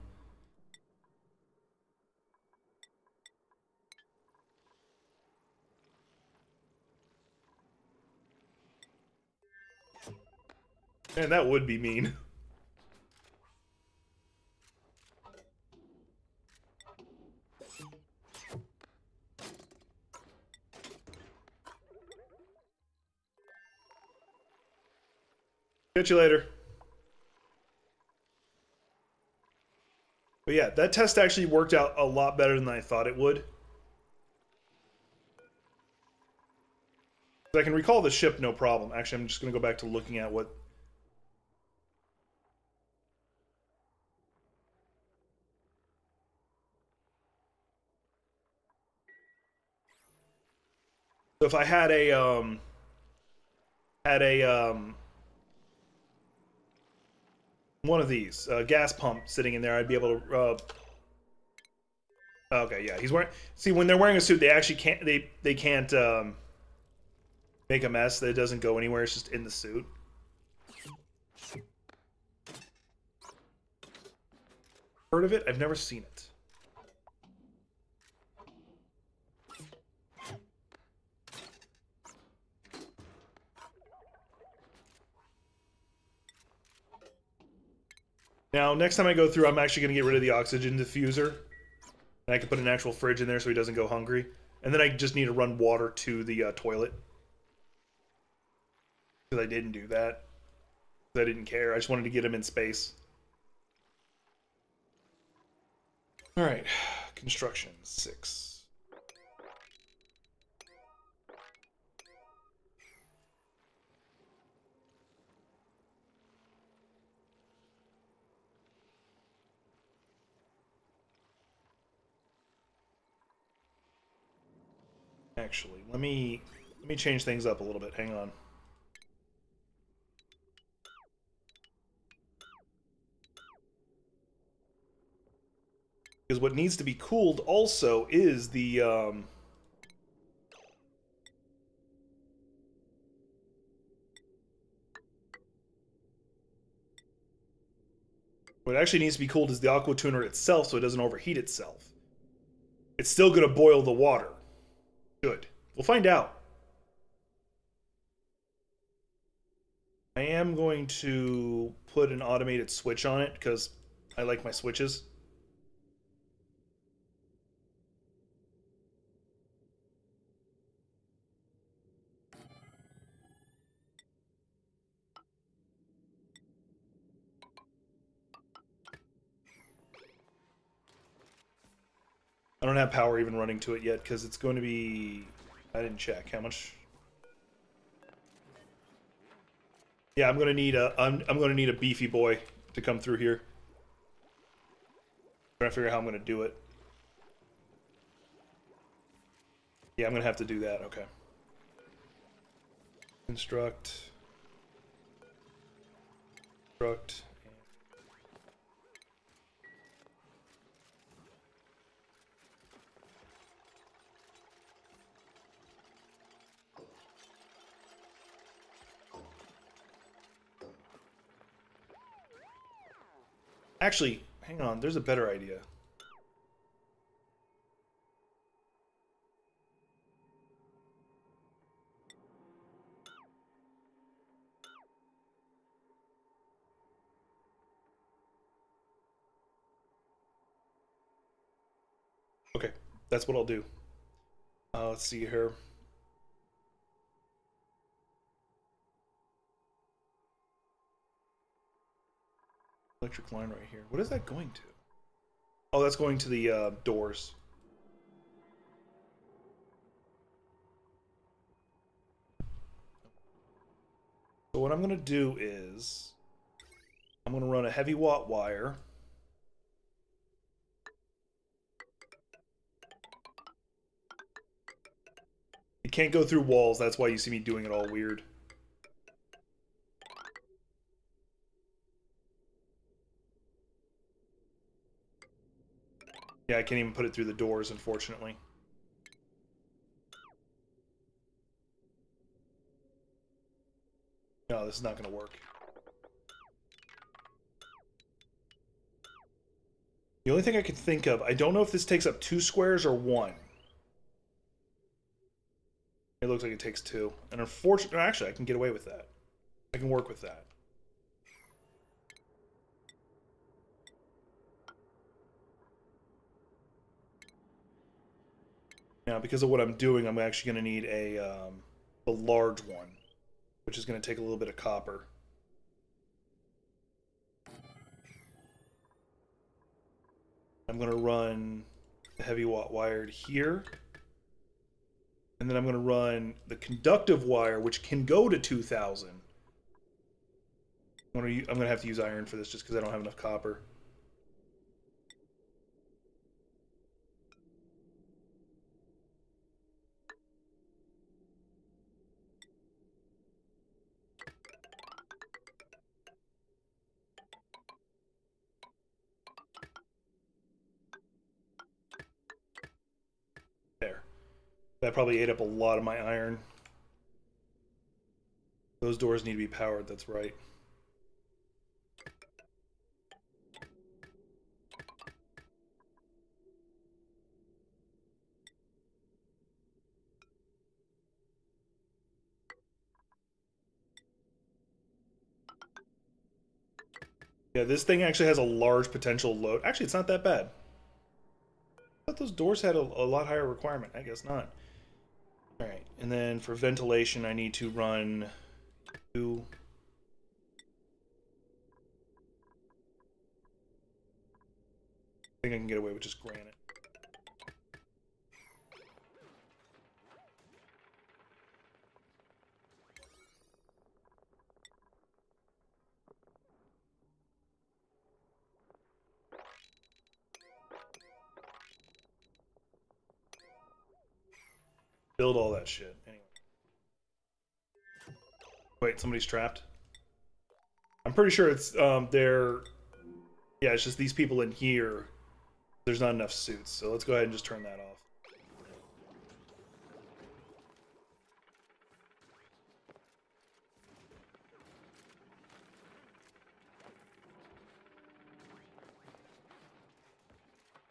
Man, that would be mean. Catch you later. But yeah, that test actually worked out a lot better than I thought it would. I can recall the ship no problem. Actually, I'm just going to go back to looking at what... So if I had one of these gas pump sitting in there, I'd be able to okay, yeah, he's wearing... See, when they're wearing a suit, they actually can't... They can't make a mess. That it doesn't go anywhere. It's just in the suit. Heard of it? I've never seen it. Now, next time I go through, I'm actually going to get rid of the oxygen diffuser. And I can put an actual fridge in there so he doesn't go hungry. And then I just need to run water to the toilet. Because I didn't do that. Because I didn't care. I just wanted to get him in space. Alright. Construction 6. Actually, let me change things up a little bit. Hang on. Because what needs to be cooled also is the what actually needs to be cooled is the aqua tuner itself, so it doesn't overheat itself. It's still going to boil the water. Good. We'll find out. I am going to put an automated switch on it because I like my switches. I don't have power even running to it yet because it's going to be... I didn't check how much Yeah, I'm gonna need a beefy boy to come through here. I'm trying to figure out how I'm gonna do it. Yeah, I'm gonna have to do that. Okay. Construct. Construct. Actually, hang on. There's a better idea. Okay, that's what I'll do. Let's see here. Electric line right here. What is that going to? Oh, that's going to the doors. So what I'm going to do is I'm going to run a heavy watt wire. It can't go through walls. That's why you see me doing it all weird. Yeah, I can't even put it through the doors, unfortunately. No, this is not going to work. The only thing I can think of, I don't know if this takes up 2 squares or 1. It looks like it takes 2. And unfortunately, actually, I can get away with that. I can work with that. Now, because of what I'm doing, I'm actually going to need a large one, which is going to take a little bit of copper. I'm going to run the heavy watt wired here. And then I'm going to run the conductive wire, which can go to 2000. I'm going to have to use iron for this just because I don't have enough copper. There. That probably ate up a lot of my iron. Those doors need to be powered, that's right. Yeah, this thing actually has a large potential load. Actually, it's not that bad. I thought those doors had a lot higher requirement. I guess not. Alright, and then for ventilation, I need to run 2. I think I can get away with just granite. Build all that shit. Anyway. Wait, somebody's trapped? I'm pretty sure it's, they're... Yeah, it's just these people in here. There's not enough suits, so let's go ahead and just turn that off.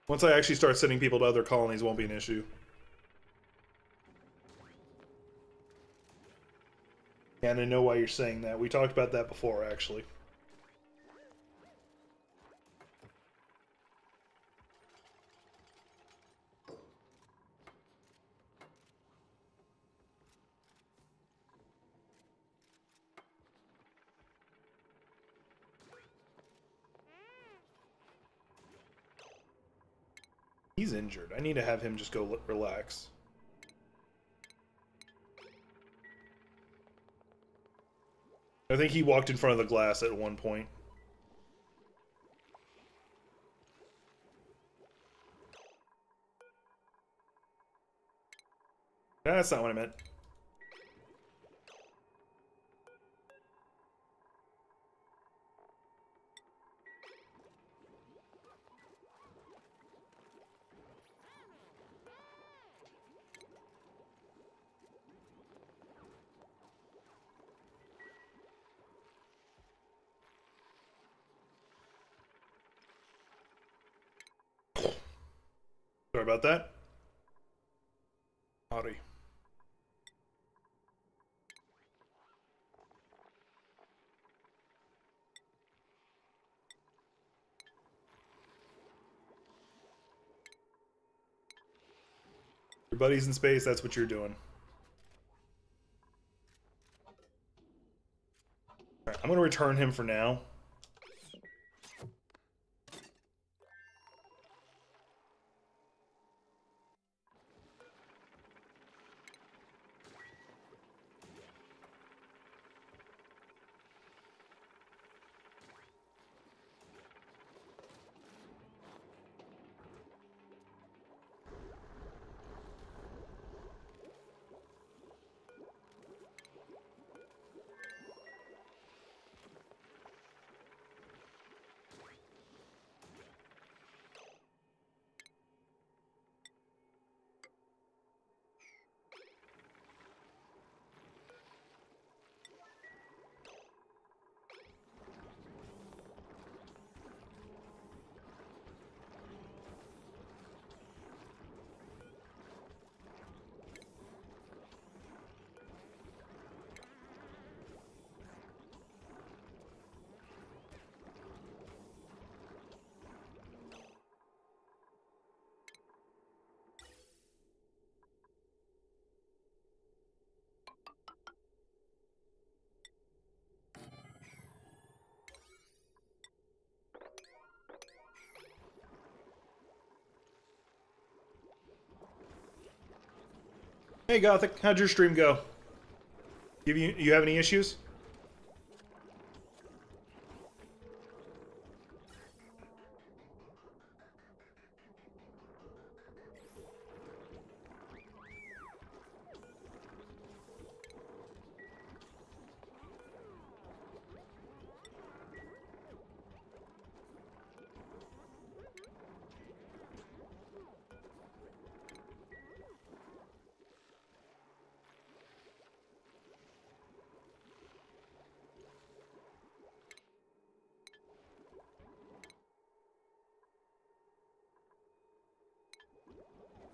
Once I actually start sending people to other colonies, it won't be an issue. And I know why you're saying that. We talked about that before, actually. He's injured. I need to have him just go relax. I think he walked in front of the glass at one point. That's not what I meant. Sorry about that. Howdy. Your buddy's in space, that's what you're doing. Right, I'm gonna return him for now. Hey Gothic, how'd your stream go? You have any issues?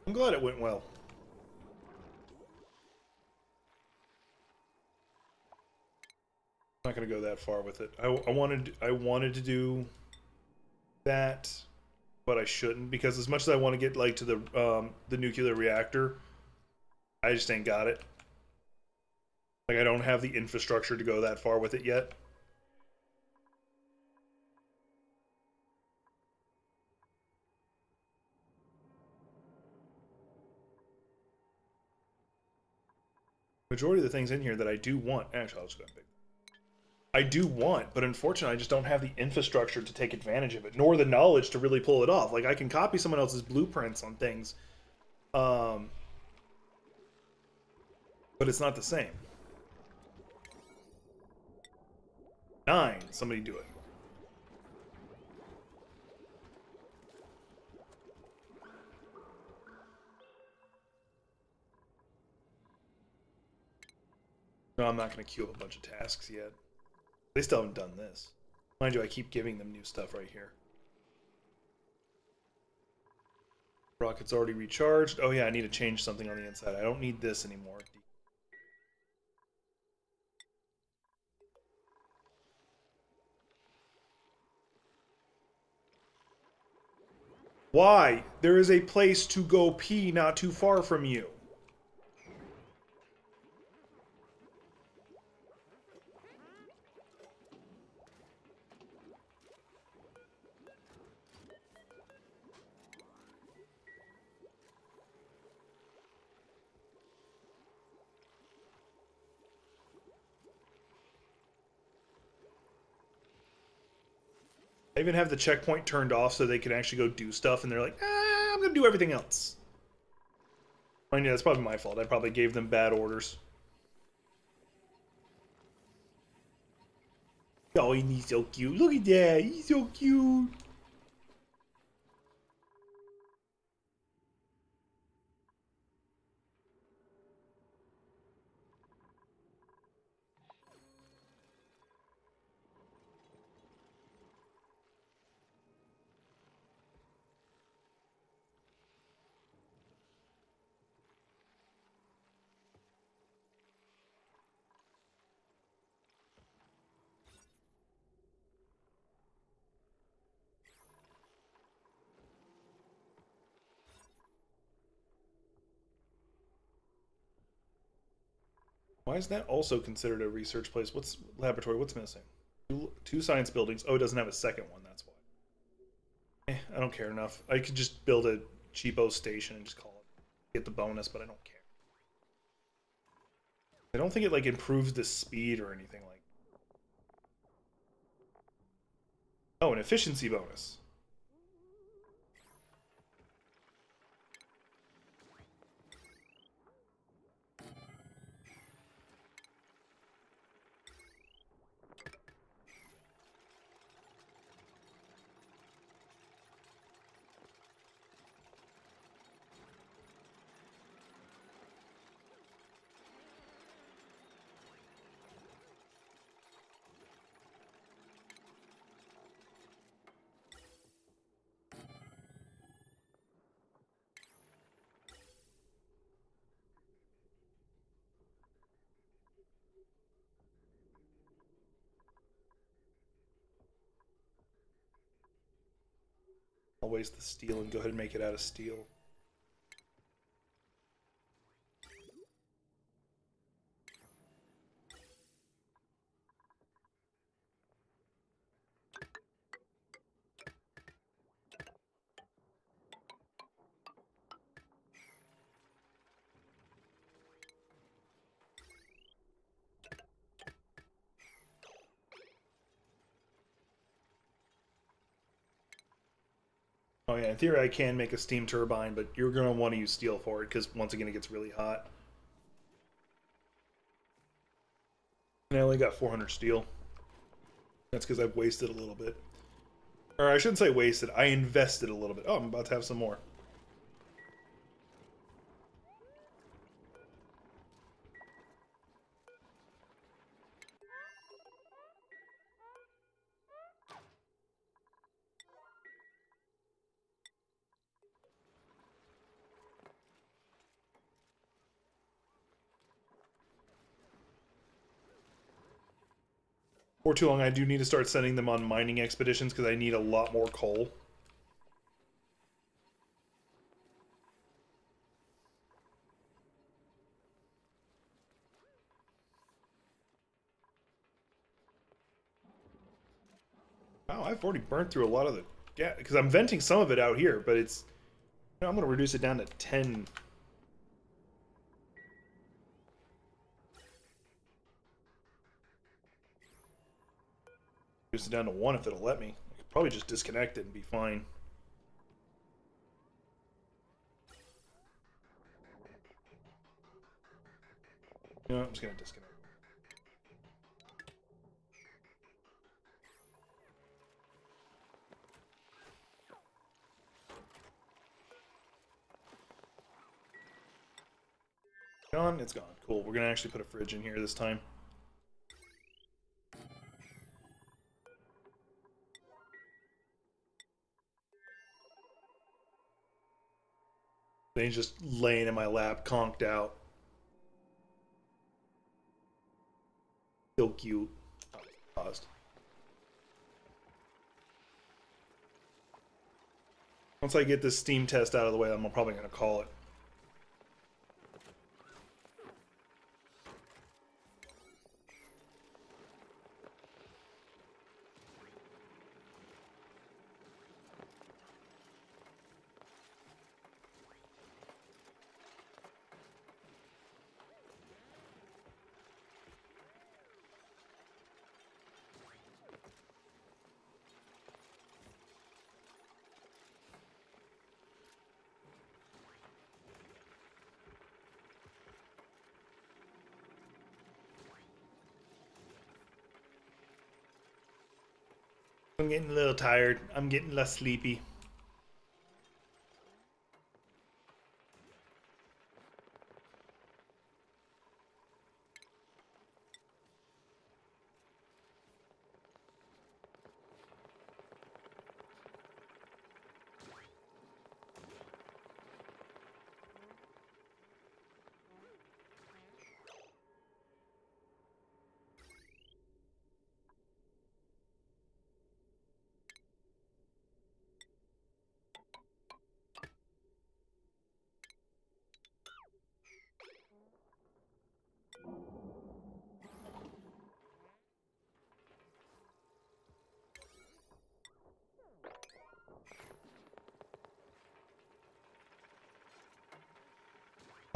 I'm glad it went well. I'm not gonna go that far with it. I wanted to do that, but I shouldn't, because as much as I want to get like to the nuclear reactor, I just ain't got it. Like I don't have the infrastructure to go that far with it yet. Majority of the things in here that I do want, actually, I'll just go big. I do want, but unfortunately, I just don't have the infrastructure to take advantage of it, nor the knowledge to really pull it off. Like I can copy someone else's blueprints on things, but it's not the same. 9, somebody do it. No, I'm not going to queue up a bunch of tasks yet. They still haven't done this. Mind you, I keep giving them new stuff right here. Rocket's already recharged. Oh yeah, I need to change something on the inside. I don't need this anymore. Why? There is a place to go pee not too far from you. I even have the checkpoint turned off so they can actually go do stuff, and they're like, ah, I'm gonna do everything else. I mean, yeah, that's probably my fault. I probably gave them bad orders. Oh, he's so cute. Look at that. He's so cute. Why is that also considered a research place? What's laboratory? What's missing? Two science buildings. Oh, it doesn't have a second one. That's why. I don't care enough. I could just build a cheapo station and just call it. Get the bonus, but I don't care. I don't think it like improves the speed or anything like. Oh, an efficiency bonus. I'll waste the steel and go ahead and make it out of steel. Oh yeah, in theory I can make a steam turbine, but you're going to want to use steel for it because once again it gets really hot. And I only got 400 steel. That's because I've wasted a little bit. Or I shouldn't say wasted, I invested a little bit. Oh, I'm about to have some more. For too long, I do need to start sending them on mining expeditions because I need a lot more coal. Wow, I've already burnt through a lot of the gas because I'm venting some of it out here, but it's. You know, I'm going to reduce it down to 10. Reduce it down to 1 if it'll let me. I could probably just disconnect it and be fine. You know, I'm just going to disconnect. Gone? It's gone. Cool. We're going to actually put a fridge in here this time. Then he's just laying in my lap, conked out. So cute. Oh, paused. Once I get this steam test out of the way, I'm probably going to call it. I'm getting a little tired. I'm getting less sleepy.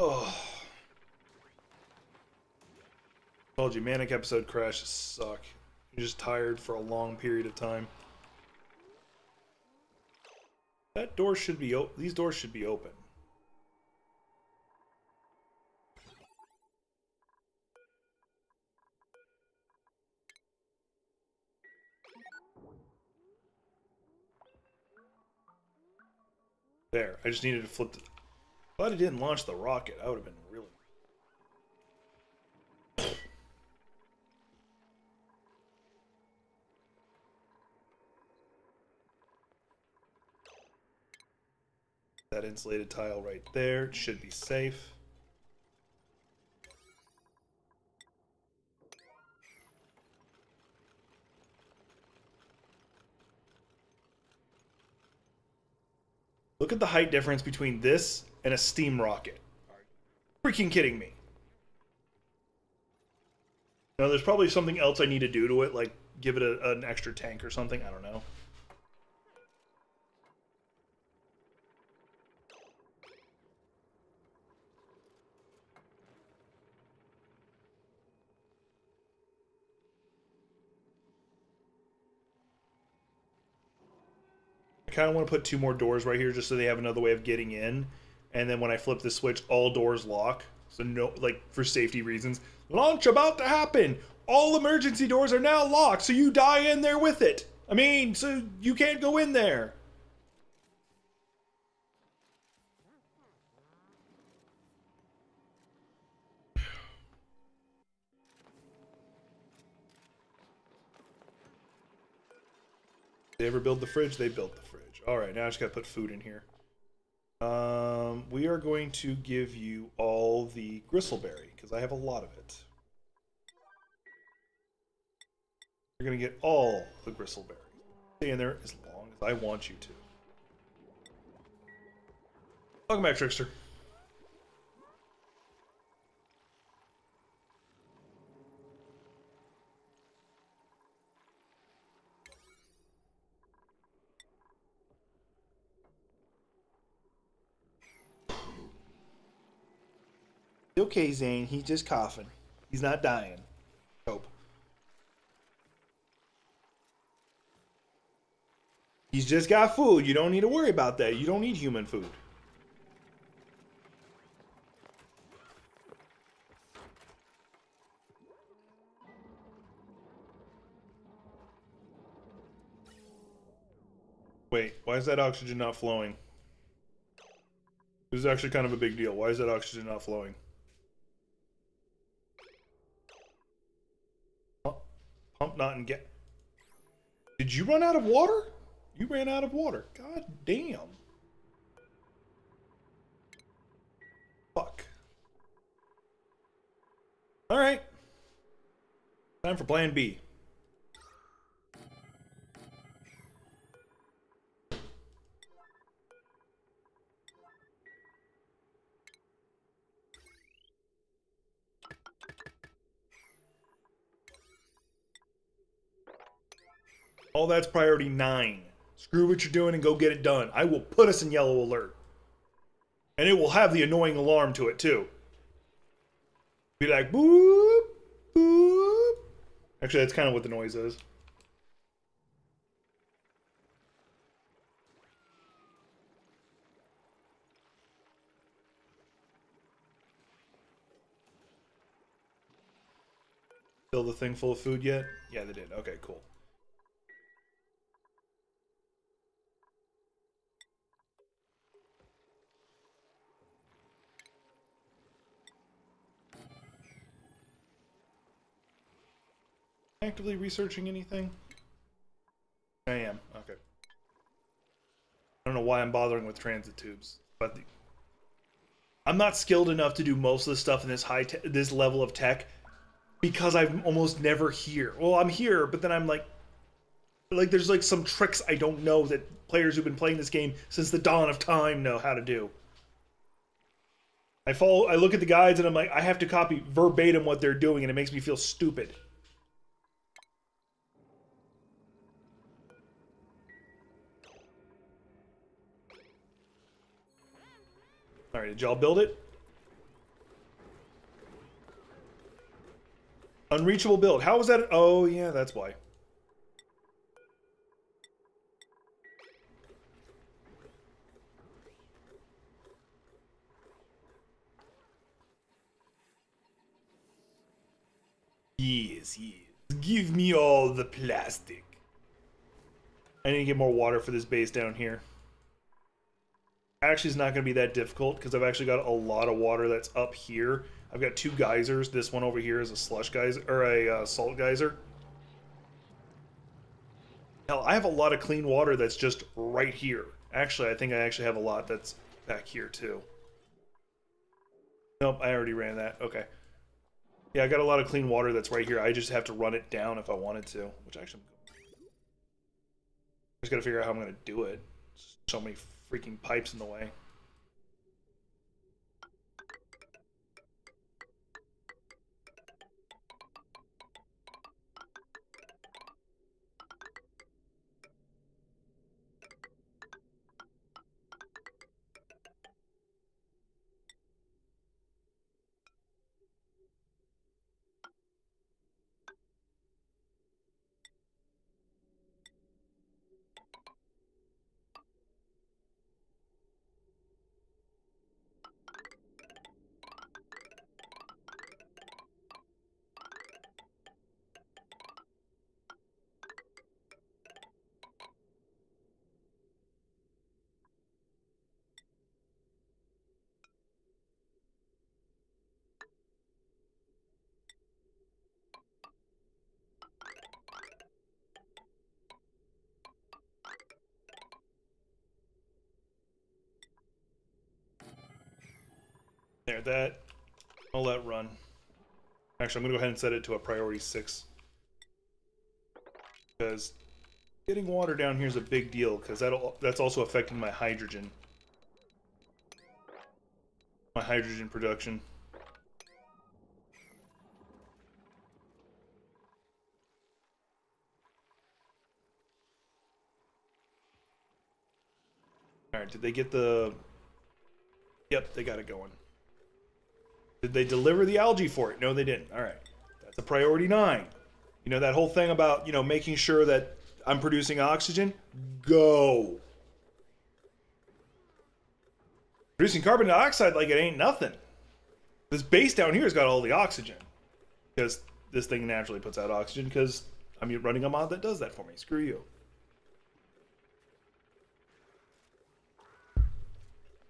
Oh, told you, manic episode crashes suck. You're just tired for a long period of time. That door should be open. These doors should be open. There. I just needed to flip the... Glad I didn't launch the rocket. I would have been really... That insulated tile right there. It should be safe. Look at the height difference between this and a steam rocket. Are you freaking kidding me? No, there's probably something else I need to do to it, like give it an extra tank or something. I don't know. I kind of want to put 2 more doors right here just so they have another way of getting in. And then when I flip the switch, all doors lock. So no, like for safety reasons. Launch about to happen. All emergency doors are now locked, so you die in there with it. I mean, so you can't go in there. They ever build the fridge? They built the fridge. All right, now I just gotta put food in here. We are going to give you all the gristleberry because I have a lot of it. You're gonna get all the gristleberry. Stay in there as long as I want you to. Welcome back, Trickster. Okay, Zane, he's just coughing. He's not dying. Hope. He's just got food. You don't need to worry about that. You don't need human food. Wait, why is that oxygen not flowing? This is actually kind of a big deal. Why is that oxygen not flowing? Pump not and get. Did you run out of water? You ran out of water. God damn. Fuck. Alright. Time for plan B. All that's priority 9. Screw what you're doing and go get it done. I will put us in yellow alert. And it will have the annoying alarm to it too. Be like, boop, boop. Actually, that's kind of what the noise is. Fill the thing full of food yet? Yeah, they did. Okay, cool. Actively researching anything? I am. Okay. I don't know why I'm bothering with transit tubes, but I'm not skilled enough to do most of the stuff in this this level of tech because I'm almost never here. Well, I'm here, but then I'm like there's like some tricks I don't know that players who've been playing this game since the dawn of time know how to do. I look at the guides and I'm like, I have to copy verbatim what they're doing, and it makes me feel stupid. All right, did y'all build it? Unreachable build. How was that? Oh, yeah, that's why. Yes, yes. Give me all the plastic. I need to get more water for this base down here. Actually, it's not going to be that difficult because I've actually got a lot of water that's up here. I've got 2 geysers. This one over here is a slush geyser, or a salt geyser. Hell, I have a lot of clean water that's just right here. Actually, I think I actually have a lot that's back here too. Nope, I already ran that. Okay. Yeah, I got a lot of clean water that's right here. I just have to run it down if I wanted to, which actually I just gotta figure out how I'm gonna do it. So many freaking pipes in the way. There, that. I'll let run. Actually, I'm gonna go ahead and set it to a priority 6. Because getting water down here is a big deal, because that's also affecting my hydrogen. My hydrogen production. Alright, did they get the... Yep, they got it going. Did they deliver the algae for it? No, they didn't. Alright. That's a priority 9. You know, that whole thing about, you know, making sure that I'm producing oxygen? Go! Producing carbon dioxide like it ain't nothing. This base down here has got all the oxygen. Because this thing naturally puts out oxygen because I'm running a mod that does that for me. Screw you.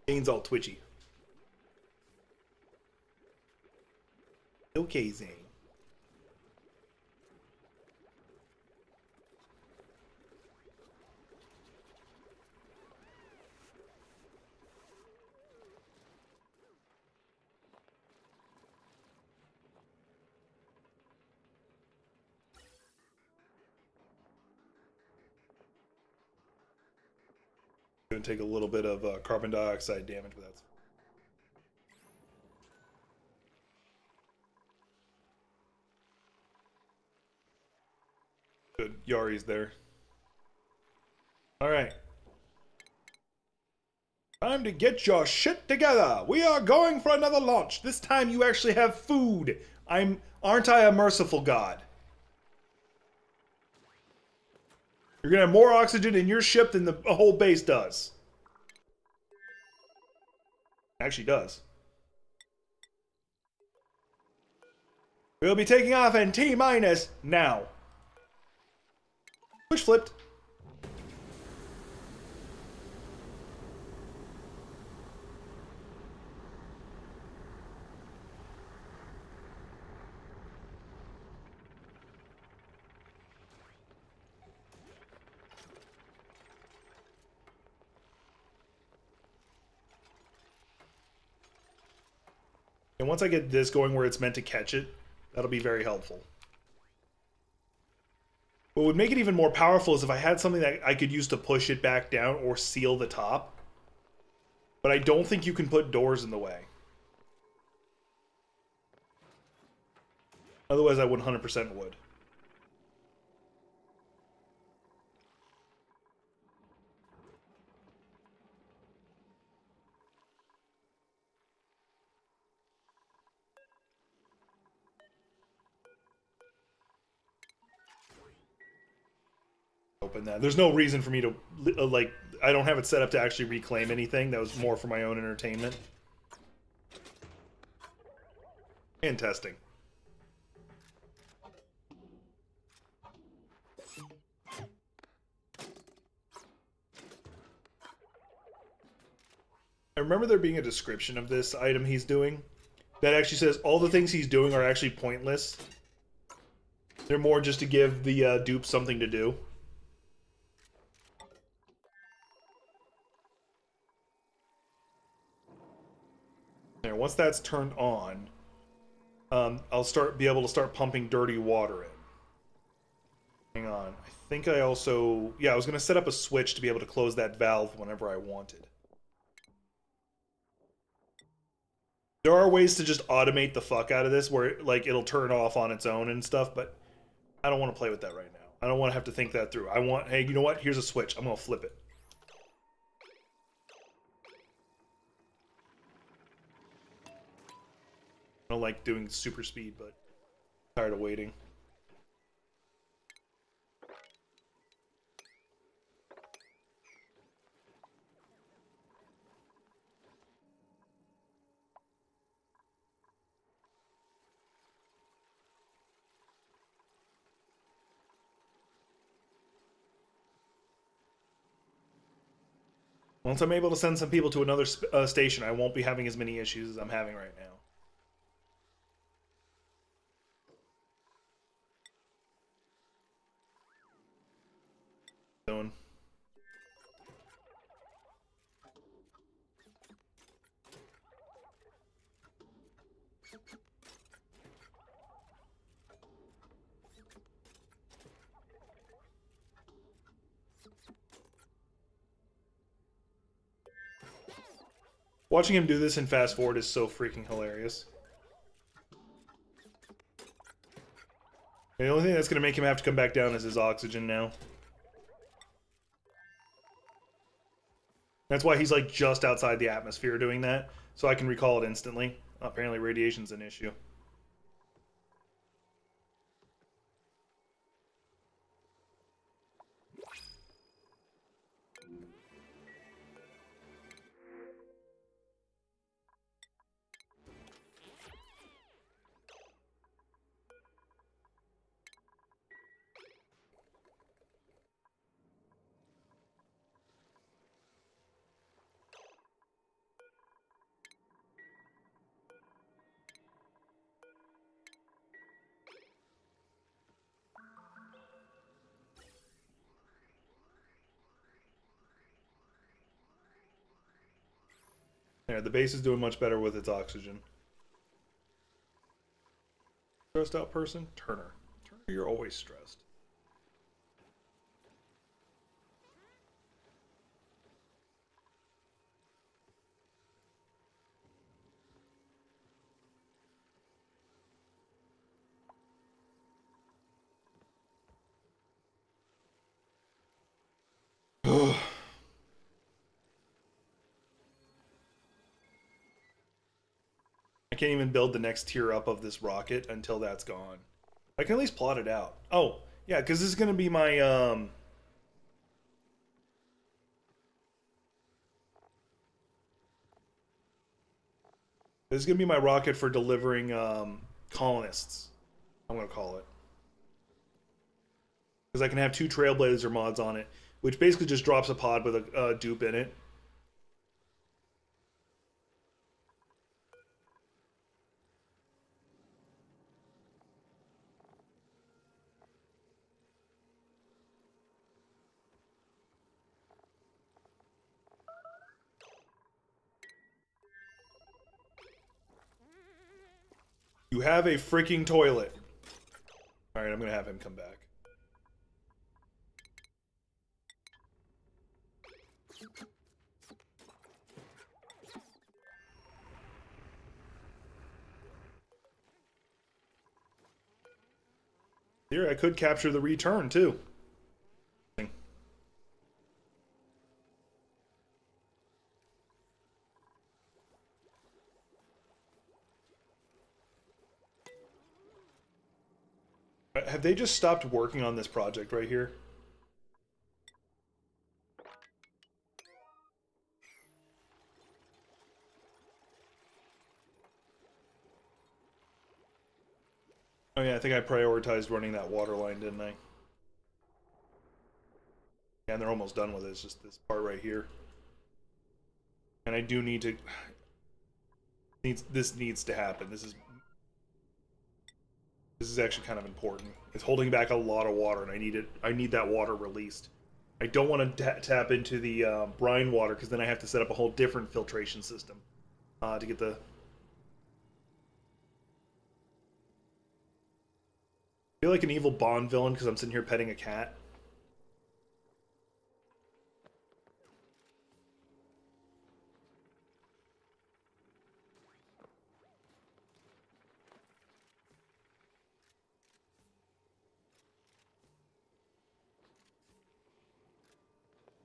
Zane's all twitchy. Okay, Zane. Going to take a little bit of carbon dioxide damage, but that's... Good. Yari's there. Alright. Time to get your shit together. We are going for another launch. This time you actually have food. Aren't I a merciful god? You're gonna have more oxygen in your ship than the whole base does. Actually does. We'll be taking off in T-minus now. Which flipped. And once I get this going where it's meant to catch it, that'll be very helpful. What would make it even more powerful is if I had something that I could use to push it back down or seal the top. But I don't think you can put doors in the way. Otherwise, I 100% would. Open that. There's no reason for me to, like, I don't have it set up to actually reclaim anything. That was more for my own entertainment. And testing. I remember there being a description of this item he's doing that actually says all the things he's doing are actually pointless. They're more just to give the dupe something to do. There, once that's turned on, I'll be able to start pumping dirty water in. Hang on. I think I also... Yeah, I was going to set up a switch to be able to close that valve whenever I wanted. There are ways to just automate the fuck out of this where, like, it'll turn off on its own and stuff, but I don't want to play with that right now. I don't want to have to think that through. I want, hey, you know what? Here's a switch. I'm going to flip it. I don't like doing super speed, but I'm tired of waiting. Once I'm able to send some people to another station, I won't be having as many issues as I'm having right now. Doing. Watching him do this in fast forward is so freaking hilarious. The only thing that's going to make him have to come back down is his oxygen now. That's why he's like just outside the atmosphere doing that, so I can recall it instantly. Apparently radiation's an issue. There, the base is doing much better with its oxygen. Stressed out person? Turner. Turner, you're always stressed. I can't even build the next tier up of this rocket until that's gone. I can at least plot it out. Oh, yeah, because this is going to be my, this is going to be my rocket for delivering, colonists. I'm going to call it. Because I can have 2 Trailblazer mods on it, which basically just drops a pod with a dupe in it. You have a freaking toilet. Alright, I'm gonna have him come back. Here, I could capture the return, too. Have they just stopped working on this project right here? Oh yeah, I think I prioritized running that water line, didn't I? Yeah, and they're almost done with it. It's just this part right here. And I do need to... This needs to happen. This is actually kind of important. It's holding back a lot of water, and I need that water released. I don't want to tap into the brine water, because then I have to set up a whole different filtration system to get the... I feel like an evil Bond villain because I'm sitting here petting a cat.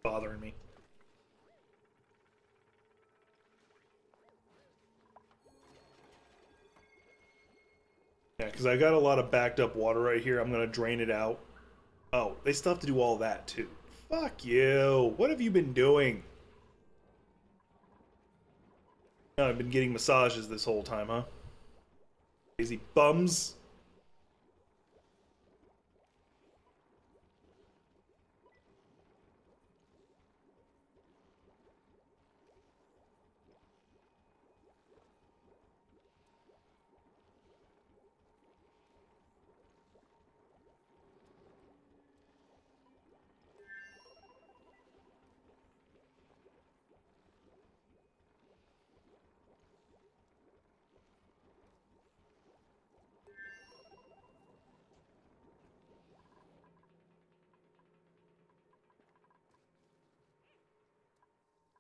Bothering me. Yeah, because I got a lot of backed up water right here. I'm going to drain it out. Oh, they still have to do all that too. Fuck you. What have you been doing? No, I've been getting massages this whole time, huh? Crazy bums.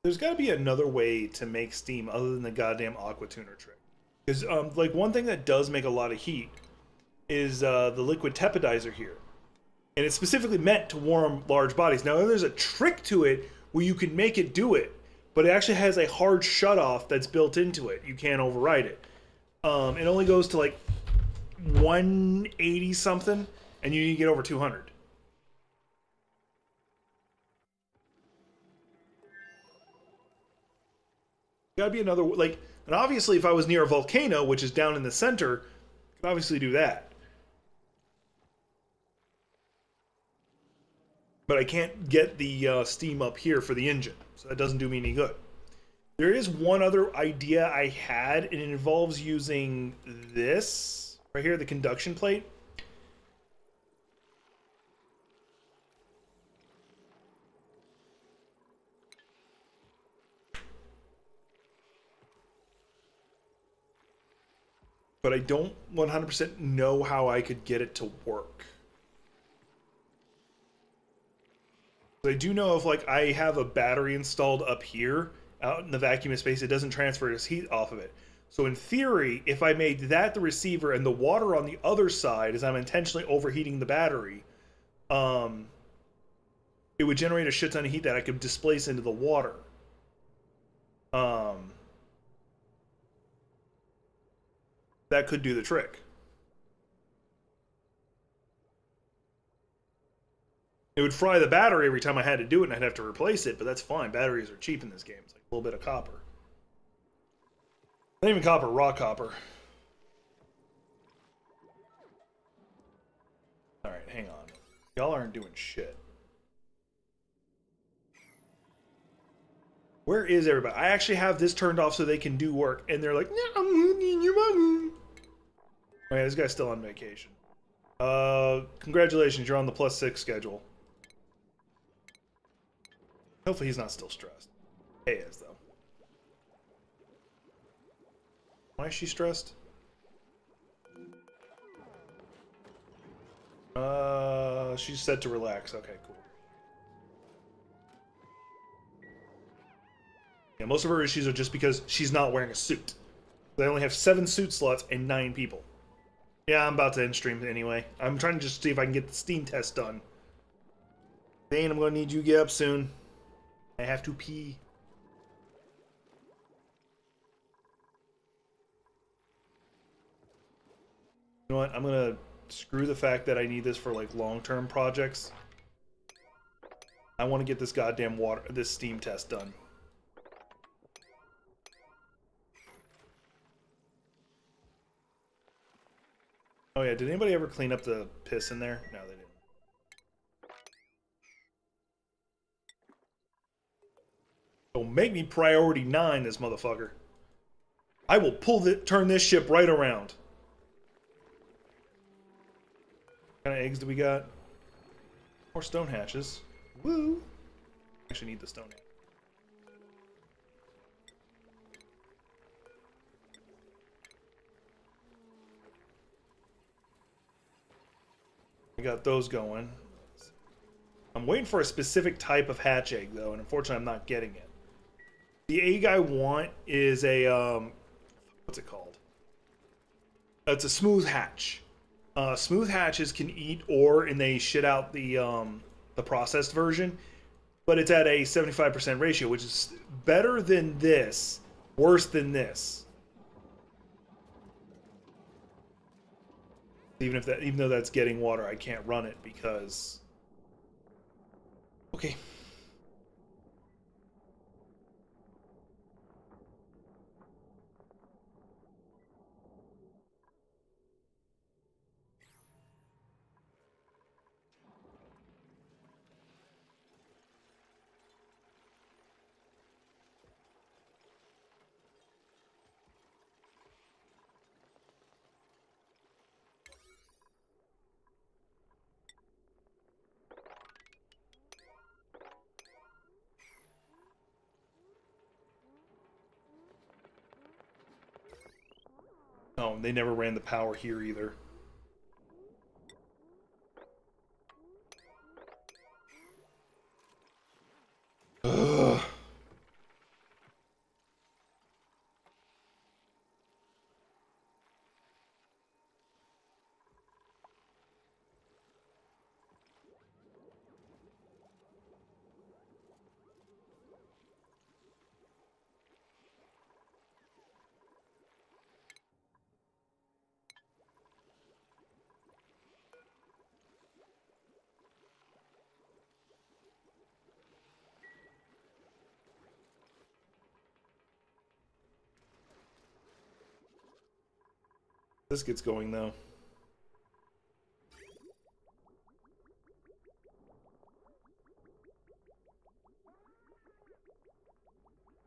There's got to be another way to make steam other than the goddamn aqua tuner trick. Because like one thing that does make a lot of heat is the liquid tepidizer here, and it's specifically meant to warm large bodies. Now there's a trick to it where you can make it do it, but it actually has a hard shutoff that's built into it. You can't override it. It only goes to like 180 something, and you need to get over 200. Gotta be another, like, and obviously if I was near a volcano, which is down in the center, I could obviously do that. But I can't get the steam up here for the engine, so that doesn't do me any good. There is one other idea I had, and it involves using this right here, the conduction plate. But I don't 100% know how I could get it to work. I do know if like I have a battery installed up here out in the vacuum space, it doesn't transfer its heat off of it. So in theory, if I made that the receiver and the water on the other side, as I'm intentionally overheating the battery, it would generate a shit ton of heat that I could displace into the water. That could do the trick. It would fry the battery every time I had to do it, and I'd have to replace it, but that's fine. Batteries are cheap in this game. It's like a little bit of copper. Not even copper, raw copper. Alright, hang on. Y'all aren't doing shit. Where is everybody? I actually have this turned off so they can do work, and they're like, oh yeah, this guy's still on vacation. Congratulations, you're on the +6 schedule. Hopefully he's not still stressed. He is, though. Why is she stressed? She's set to relax. Okay, cool. Yeah, most of her issues are just because she's not wearing a suit. They only have 7 suit slots and 9 people. Yeah, I'm about to end stream anyway. I'm trying to just see if I can get the Steam test done. Dane, I'm gonna need you to get up soon. I have to pee. You know what? I'm gonna screw the fact that I need this for like long-term projects. I want to get this goddamn this Steam test done. Oh yeah, did anybody ever clean up the piss in there? No, they didn't. Don't make me priority 9 this motherfucker. I will turn this ship right around. What kind of eggs do we got? More stone hatches. Woo! Actually need the stone hatch. We got those going. I'm waiting for a specific type of hatch egg though, and unfortunately I'm not getting it. The egg I want is a what's it called? It's a smooth hatch. Smooth hatches can eat ore and they shit out the processed version, but it's at a 75% ratio, which is better than this, worse than this. Even though that's getting water, I can't run it because. Okay. Oh, they never ran the power here either. Ugh. This gets going though.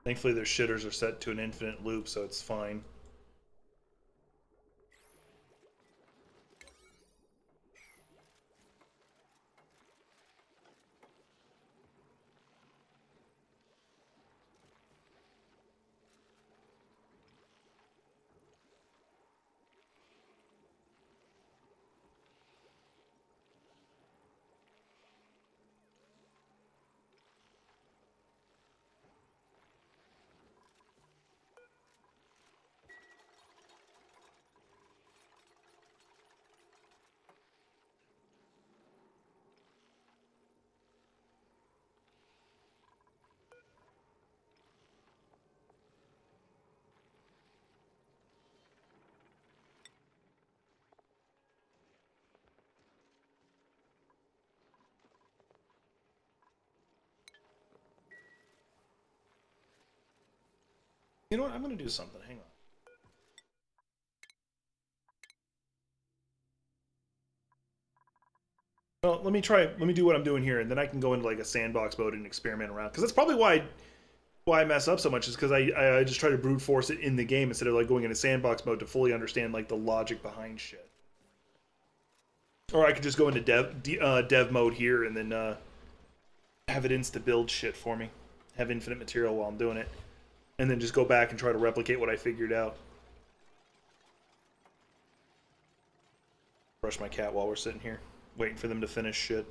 Thankfully their shitters are set to an infinite loop, so it's fine. You know what? I'm gonna do something. Hang on. Well, let me try. Let me do what I'm doing here, and then I can go into like a sandbox mode and experiment around. Because that's probably why I mess up so much is because I just try to brute force it in the game instead of like going into sandbox mode to fully understand like the logic behind shit. Or I could just go into dev mode here and then have it insta build shit for me. Have infinite material while I'm doing it. And then just go back and try to replicate what I figured out. Brush my cat while we're sitting here. waiting for them to finish shit.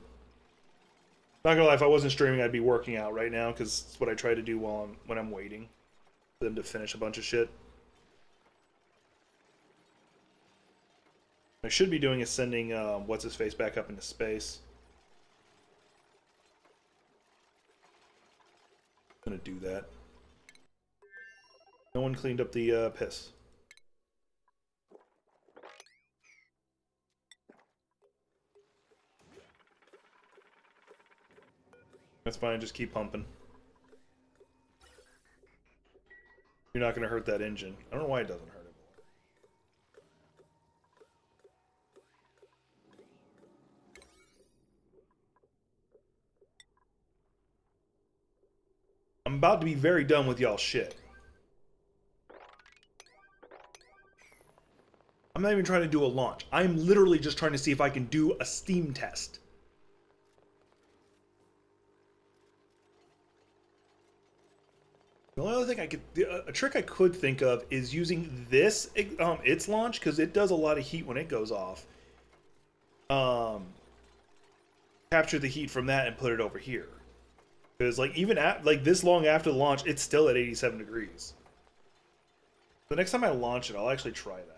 Not gonna lie, if I wasn't streaming, I'd be working out right now because it's what I try to do when I'm waiting for them to finish a bunch of shit. I should be doing is sending what's his face back up into space. I'm gonna do that. No one cleaned up the piss. That's fine, just keep pumping. You're not gonna hurt that engine. I don't know why it doesn't hurt it. I'm about to be very done with y'all shit. I'm not even trying to do a launch. I'm literally just trying to see if I can do a Steam test. The only other thing I could, a trick I could think of is using this, its launch, because it does a lot of heat when it goes off. Capture the heat from that and put it over here. Because like even at like this long after the launch, it's still at 87 degrees. The next time I launch it, I'll actually try that.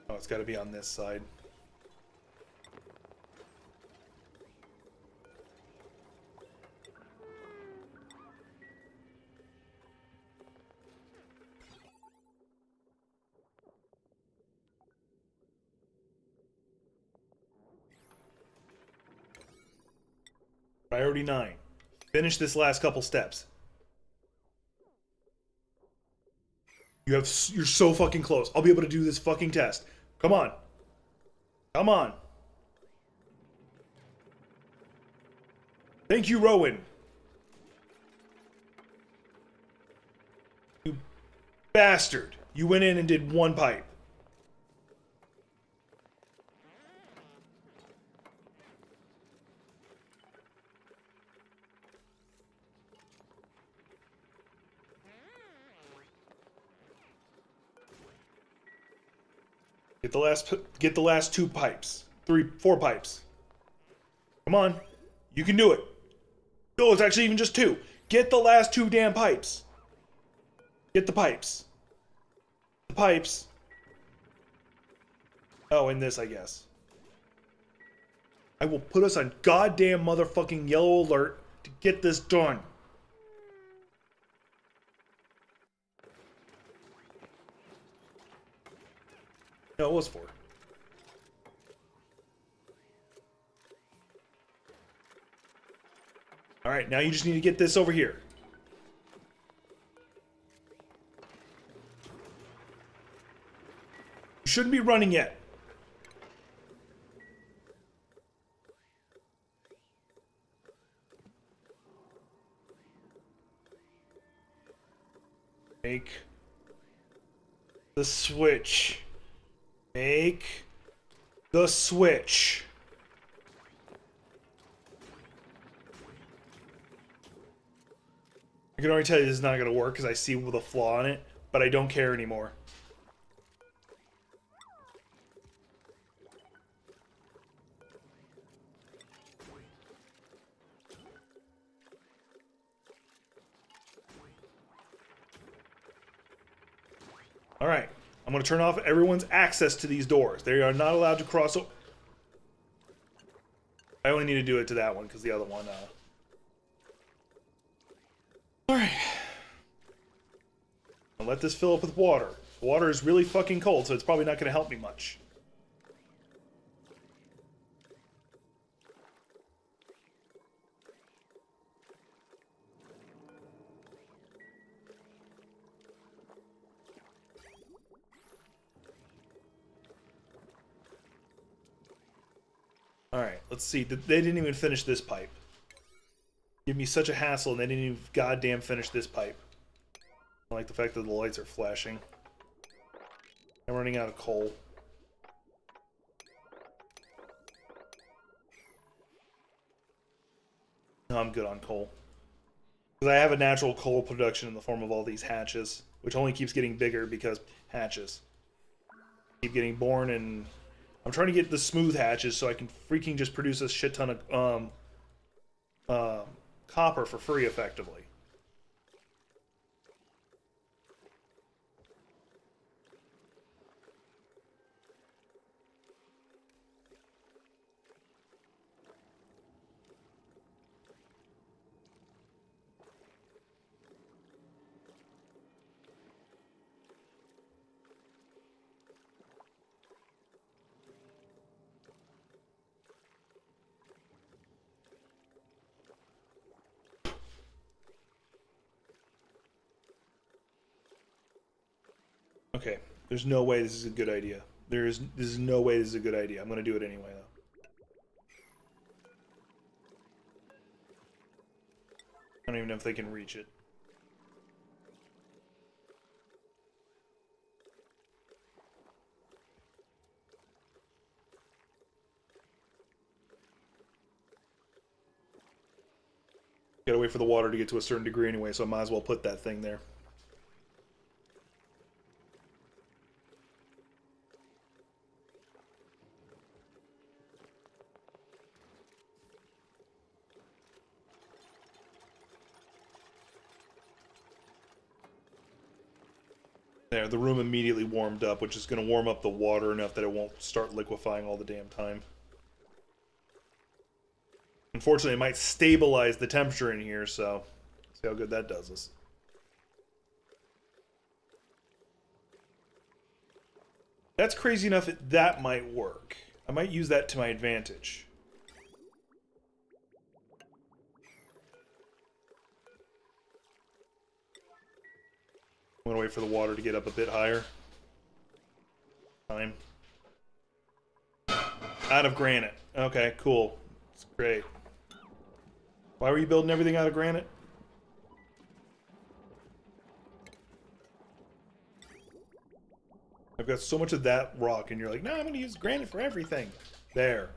Oh, it's got to be on this side. Priority 9. Finish this last couple steps. You're so fucking close. I'll be able to do this fucking test. Come on. Come on. Thank you, Rowan. You bastard. You went in and did one pipe. Get the last 2 pipes. 4 pipes. Come on. You can do it. No, it's actually even just 2. Get the last 2 damn pipes. Get the pipes. The pipes. Oh, and this, I guess. I will put us on goddamn motherfucking yellow alert to get this done. No, it was 4. Alright, now you just need to get this over here. You shouldn't be running yet. Make the switch. Make the switch. I can already tell you this is not going to work because I see the flaw in it, but I don't care anymore. Alright, I'm going to turn off everyone's access to these doors. They are not allowed to cross over. I only need to do it to that one because the other one... Alright. I'll let this fill up with water. The water is really fucking cold, so it's probably not going to help me much. Alright, let's see. They didn't even finish this pipe. Give me such a hassle and they didn't even goddamn finish this pipe. I like the fact that the lights are flashing. I'm running out of coal. No, I'm good on coal. Because I have a natural coal production in the form of all these hatches, which only keeps getting bigger because hatches keep getting born, and I'm trying to get the smooth hatches so I can freaking just produce a shit ton of copper for free, effectively. Okay, there's no way this is a good idea. This is no way this is a good idea. I'm gonna do it anyway though. I don't even know if they can reach it. Gotta wait for the water to get to a certain degree anyway, so I might as well put that thing there. There, the room immediately warmed up, which is going to warm up the water enough that it won't start liquefying all the damn time. Unfortunately, it might stabilize the temperature in here, so see how good that does us. That's crazy enough that might work. I might use that to my advantage. I'm gonna wait for the water to get up a bit higher. Fine. Out of granite. Okay, cool. It's great. Why were you building everything out of granite? I've got so much of that rock, and you're like, no, I'm gonna use granite for everything. There.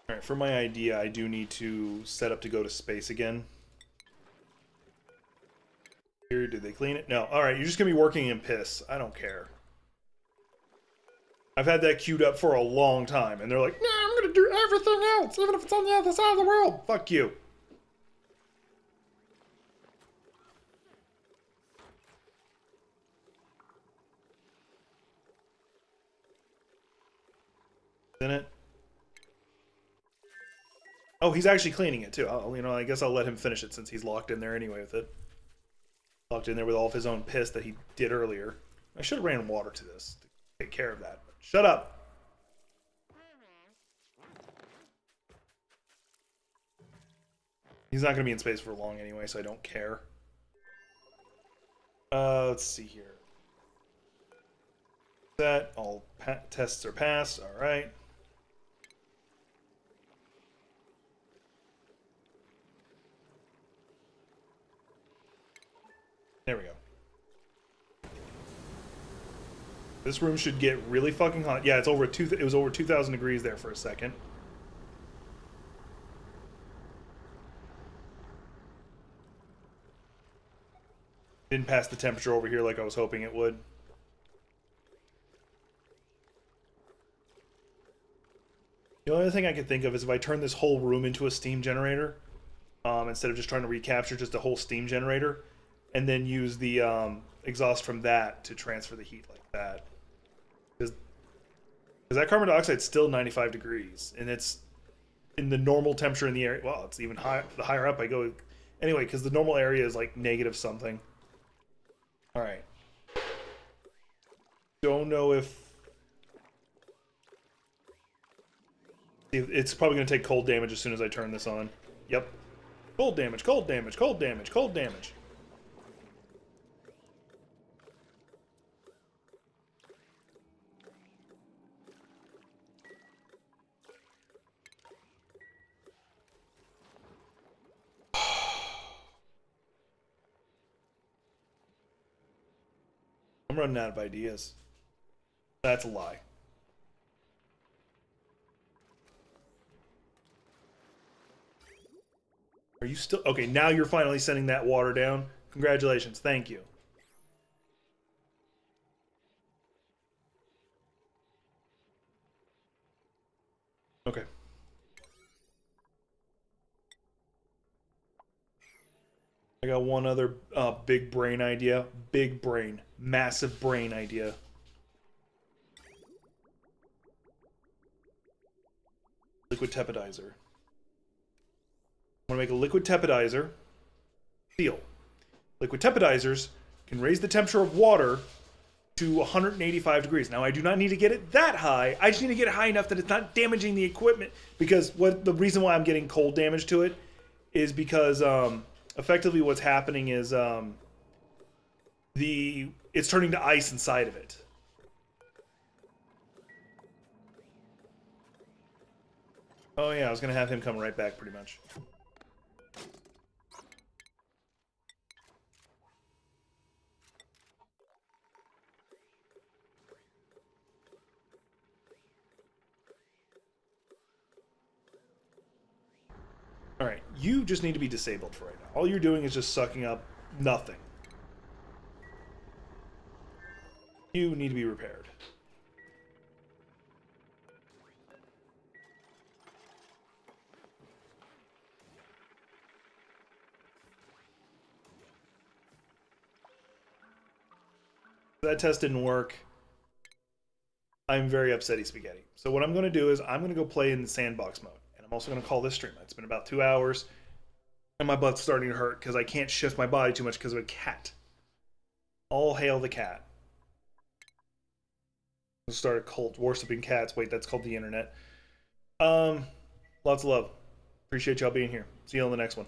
Alright, for my idea, I do need to set up to go to space again. Here, did they clean it? No. Alright, you're just gonna be working in piss. I don't care. I've had that queued up for a long time, and they're like, no, I'm gonna do everything else, even if it's on the other side of the world. Fuck you. Isn't it? Oh, he's actually cleaning it too. I guess I'll let him finish it since he's locked in there anyway with it. Locked in there with all of his own piss that he did earlier. I should have ran water to this to take care of that. Shut up! He's not going to be in space for long anyway, so I don't care. Let's see here. That all tests are passed. All right. There we go. This room should get really fucking hot. Yeah, it was over 2,000 degrees there for a second. Didn't pass the temperature over here like I was hoping it would. The only other thing I could think of is if I turn this whole room into a steam generator, instead of just trying to recapture just a whole steam generator, and then use the exhaust from that to transfer the heat like that. Because that carbon dioxide is still 95 degrees, and it's in the normal temperature in the area. Well, it's even higher. The higher up I go, anyway, because the normal area is like negative something. All right. Don't know if it's probably going to take cold damage as soon as I turn this on. Yep. Cold damage, cold damage, cold damage, cold damage. I'm running out of ideas. That's a lie. Are you still... Okay, now you're finally sending that water down. Congratulations. Thank you. Okay. I got one other big brain idea. Big brain. Massive brain idea. Liquid tepidizer. I want to make a liquid tepidizer. Steel. Liquid tepidizers can raise the temperature of water to 185 degrees. Now, I do not need to get it that high. I just need to get it high enough that it's not damaging the equipment. Because the reason why I'm getting cold damage to it is because effectively what's happening is it's turning to ice inside of it. Oh yeah, I was gonna have him come right back pretty much. Alright, you just need to be disabled for right now. All you're doing is just sucking up nothing. You need to be repaired. That test didn't work. I'm very upsetty spaghetti. So what I'm going to do is I'm going to go play in the sandbox mode. And I'm also going to call this stream. It's been about 2 hours. And my butt's starting to hurt because I can't shift my body too much because of a cat. All hail the cat. We'll start a cult worshipping cats. Wait, that's called the internet. Lots of love. Appreciate y'all being here. See you on the next one.